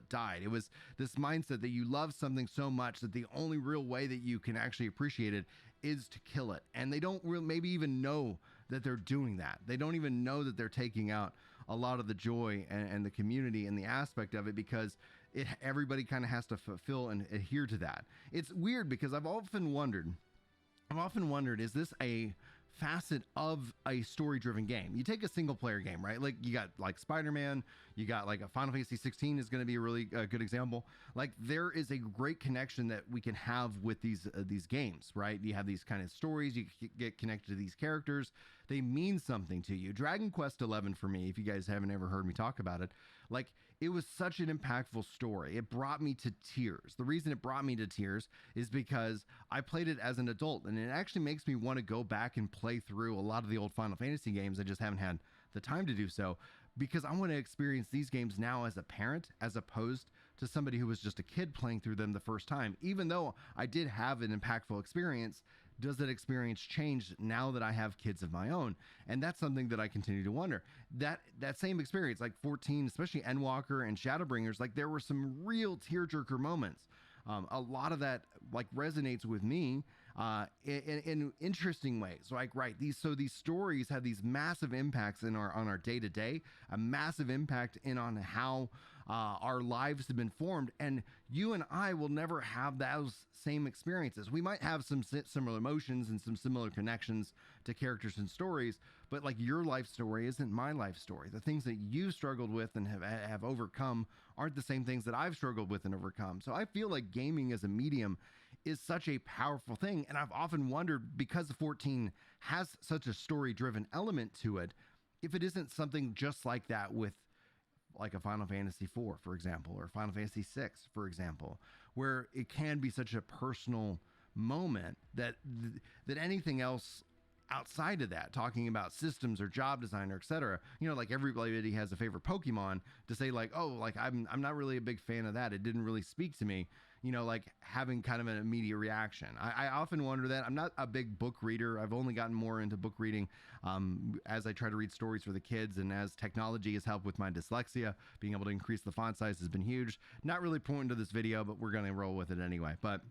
died. It was this mindset that you love something so much that the only real way that you can actually appreciate it is to kill it. And they don't really maybe even know that they're doing that. They don't even know that they're taking out a lot of the joy and the community and the aspect of it, because everybody kind of has to fulfill and adhere to that. It's weird because I've often wondered, is this a facet of a story-driven game? You take a single-player game, right? Like you got like Spider-Man, you got like a Final Fantasy 16 is going to be a really good example. Like there is a great connection that we can have with these games, right? You have these kind of stories, you get connected to these characters, they mean something to you. Dragon Quest 11 for me, if you guys haven't ever heard me talk about it, like it was such an impactful story. It brought me to tears. The reason it brought me to tears is because I played it as an adult, and it actually makes me want to go back and play through a lot of the old Final Fantasy games. I just haven't had the time to do so, because I want to experience these games now as a parent, as opposed to somebody who was just a kid playing through them the first time. Even though I did have an impactful experience, does that experience change now that I have kids of my own? And that's something that I continue to wonder. That same experience, like 14, especially Endwalker and Shadowbringers, like there were some real tearjerker moments. A lot of that like resonates with me. in interesting ways. Like, right, these stories have these massive impacts on our day to day, a massive impact in on how our lives have been formed, and you and I will never have those same experiences. We might have some similar emotions and some similar connections to characters and stories, but like your life story isn't my life story. The things that you struggled with and have overcome aren't the same things that I've struggled with and overcome. So I feel like gaming as a medium is such a powerful thing, and I've often wondered, because 14 has such a story-driven element to it, if it isn't something just like that with like a Final Fantasy IV, for example, or Final Fantasy VI, for example, where it can be such a personal moment that that anything else outside of that, talking about systems or job design or etc., like everybody has a favorite Pokemon, to say like, oh, like I'm not really a big fan of that, it didn't really speak to me, like having kind of an immediate reaction. I often wonder that. I'm not a big book reader. I've only gotten more into book reading as I try to read stories for the kids, and as technology has helped with my dyslexia, being able to increase the font size has been huge. Not really pointing to this video, but we're going to roll with it anyway. But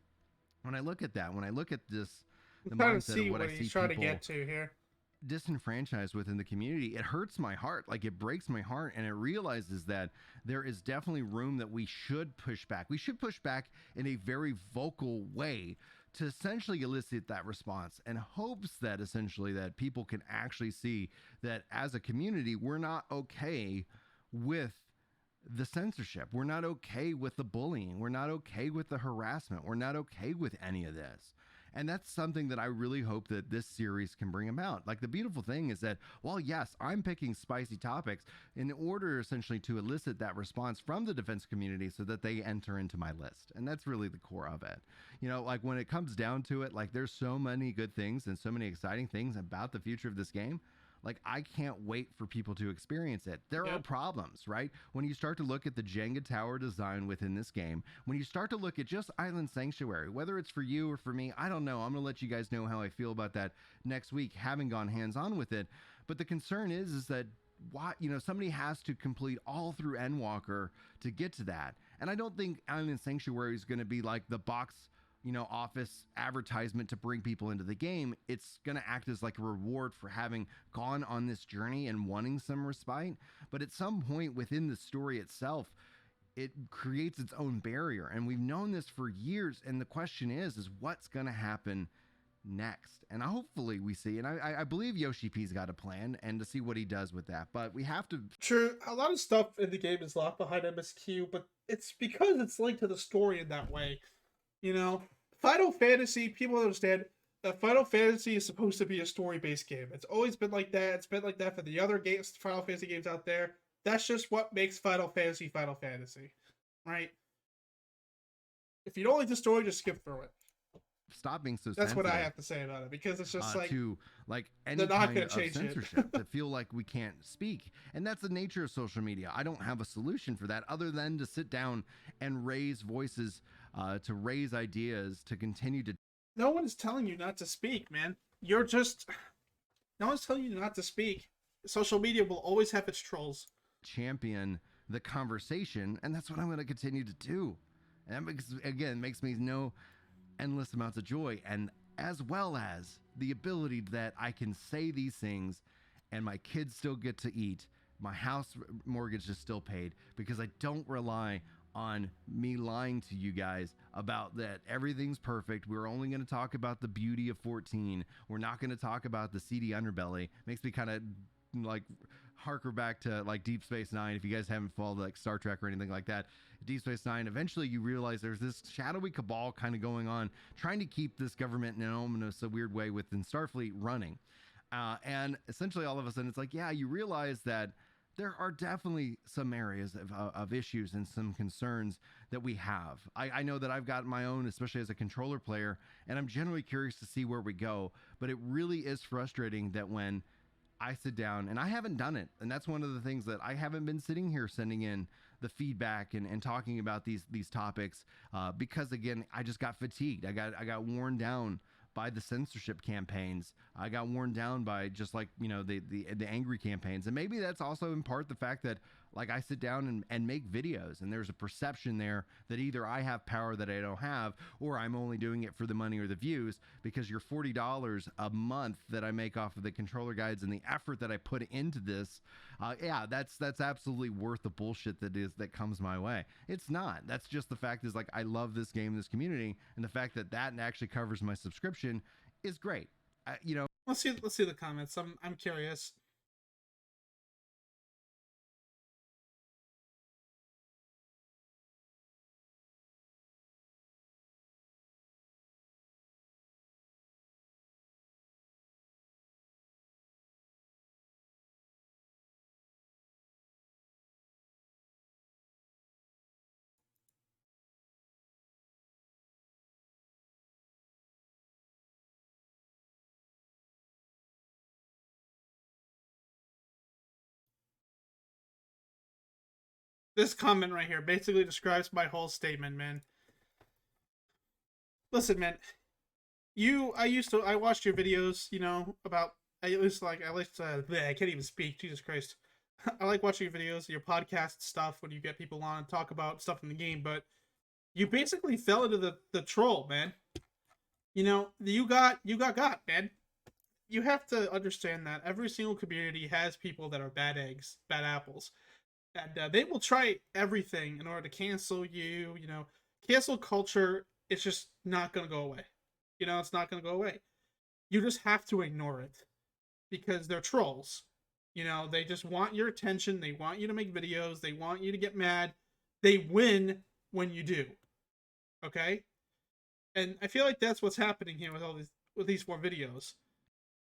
when I look at that, when I look at this, the mindset of what I see he's trying people to get to here. disenfranchised within the community, it hurts my heart. Like, it breaks my heart, and it realizes that there is definitely room that we should push back. We should push back in a very vocal way to essentially elicit that response, and hopes that essentially that people can actually see that as a community, we're not okay with the censorship. We're not okay with the bullying. We're not okay with the harassment. We're not okay with any of this. And that's something that I really hope that this series can bring about. Like, the beautiful thing is that, while yes, I'm picking spicy topics in order essentially to elicit that response from the defense community so that they enter into my list. And that's really the core of it. Like, when it comes down to it, like, there's so many good things and so many exciting things about the future of this game. Like, I can't wait for people to experience it. There are problems, right? When you start to look at the Jenga tower design within this game, when you start to look at just Island Sanctuary, whether it's for you or for me, I don't know. I'm going to let you guys know how I feel about that next week, having gone hands-on with it. But the concern is that somebody has to complete all through Endwalker to get to that. And I don't think Island Sanctuary is going to be like the box office advertisement to bring people into the game. It's going to act as like a reward for having gone on this journey and wanting some respite. But at some point within the story itself, it creates its own barrier. And we've known this for years. And the question is what's going to happen next? And hopefully we see, and I believe Yoshi P's got a plan, and to see what he does with that. But we have to... True, a lot of stuff in the game is locked behind MSQ, but it's because it's linked to the story in that way. Final Fantasy, people understand that Final Fantasy is supposed to be a story-based game. It's always been like that. It's been like that for the other games, Final Fantasy games out there. That's just what makes Final Fantasy, right? If you don't like the story, just skip through it. Stop being so That's sensitive. what I have to say about it, because it's just to like any kind of censorship to feel like we can't speak. And that's the nature of social media. I don't have a solution for that other than to sit down and raise voices, to raise ideas, to continue to... No one is telling you not to speak, man. No one's telling you not to speak. Social media will always have its trolls. Champion the conversation, and that's what I'm going to continue to do. And that makes me know endless amounts of joy, and as well as the ability that I can say these things and my kids still get to eat, my house mortgage is still paid, because I don't rely on me lying to you guys about that everything's perfect. We're only going to talk about the beauty of 14. We're not going to talk about the seedy underbelly. Makes me kind of like harker back to like Deep Space Nine. If you guys haven't followed like Star Trek or anything like that, Deep Space Nine, eventually you realize there's this shadowy cabal kind of going on, trying to keep this government in an ominous, a weird way within Starfleet running. And essentially all of a sudden it's like, yeah, you realize that there are definitely some areas of issues and some concerns that we have. I know that I've got my own, especially as a controller player, and I'm generally curious to see where we go. But it really is frustrating that when I sit down, and I haven't done it, and that's one of the things that I haven't been sitting here sending in the feedback and talking about these topics, because again, I just got fatigued. I got worn down by the censorship campaigns. I got worn down by just like, you know, the angry campaigns. And maybe that's also in part the fact that like I sit down and make videos, and there's a perception there that either I have power that I don't have, or I'm only doing it for the money or the views, because your $40 a month that I make off of the controller guides and the effort that I put into this, yeah, that's absolutely worth the bullshit that comes my way. It's not. That's just the fact is like I love this game, this community, and the fact that actually covers my subscription is great. You know, Let's see the comments. I'm curious. This comment right here basically describes my whole statement, man. Listen, man. I watched your videos, you know, about, I can't even speak, Jesus Christ. I like watching your videos, your podcast stuff, when you get people on and talk about stuff in the game, but you basically fell into the troll, man. You know, you got, man. You have to understand that every single community has people that are bad eggs, bad apples. And they will try everything in order to cancel you, you know. Cancel culture, it's just not going to go away. You know, it's not going to go away. You just have to ignore it because they're trolls. You know, they just want your attention. They want you to make videos. They want you to get mad. They win when you do. Okay? And I feel like that's what's happening here with these 4 videos.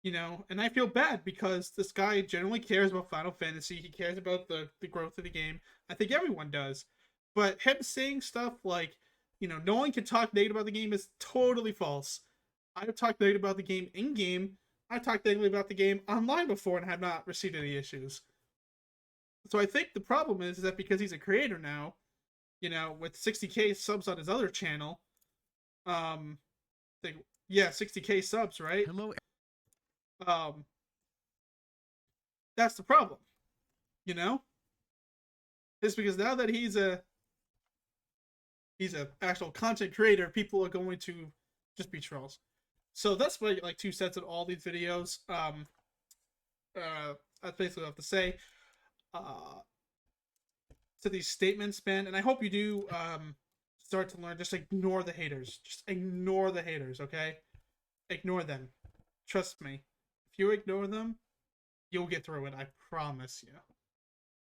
You know, and I feel bad because this guy generally cares about Final Fantasy. He cares about the growth of the game. I think everyone does. But him saying stuff like, you know, no one can talk negative about the game is totally false. I've talked negative about the game in-game. I've talked negatively about the game online before and have not received any issues. So I think the problem is that because he's a creator now, you know, with 60k subs on his other channel, 60k subs, right? hello. That's the problem, you know. It's because now that he's a actual content creator, people are going to just be trolls. So that's my like 2 cents on all these videos. That's basically what I have to say to these statements, man. And I hope you do start to learn. Just ignore the haters. Just ignore the haters, okay? Ignore them. Trust me. If you ignore them, you'll get through it. I promise you.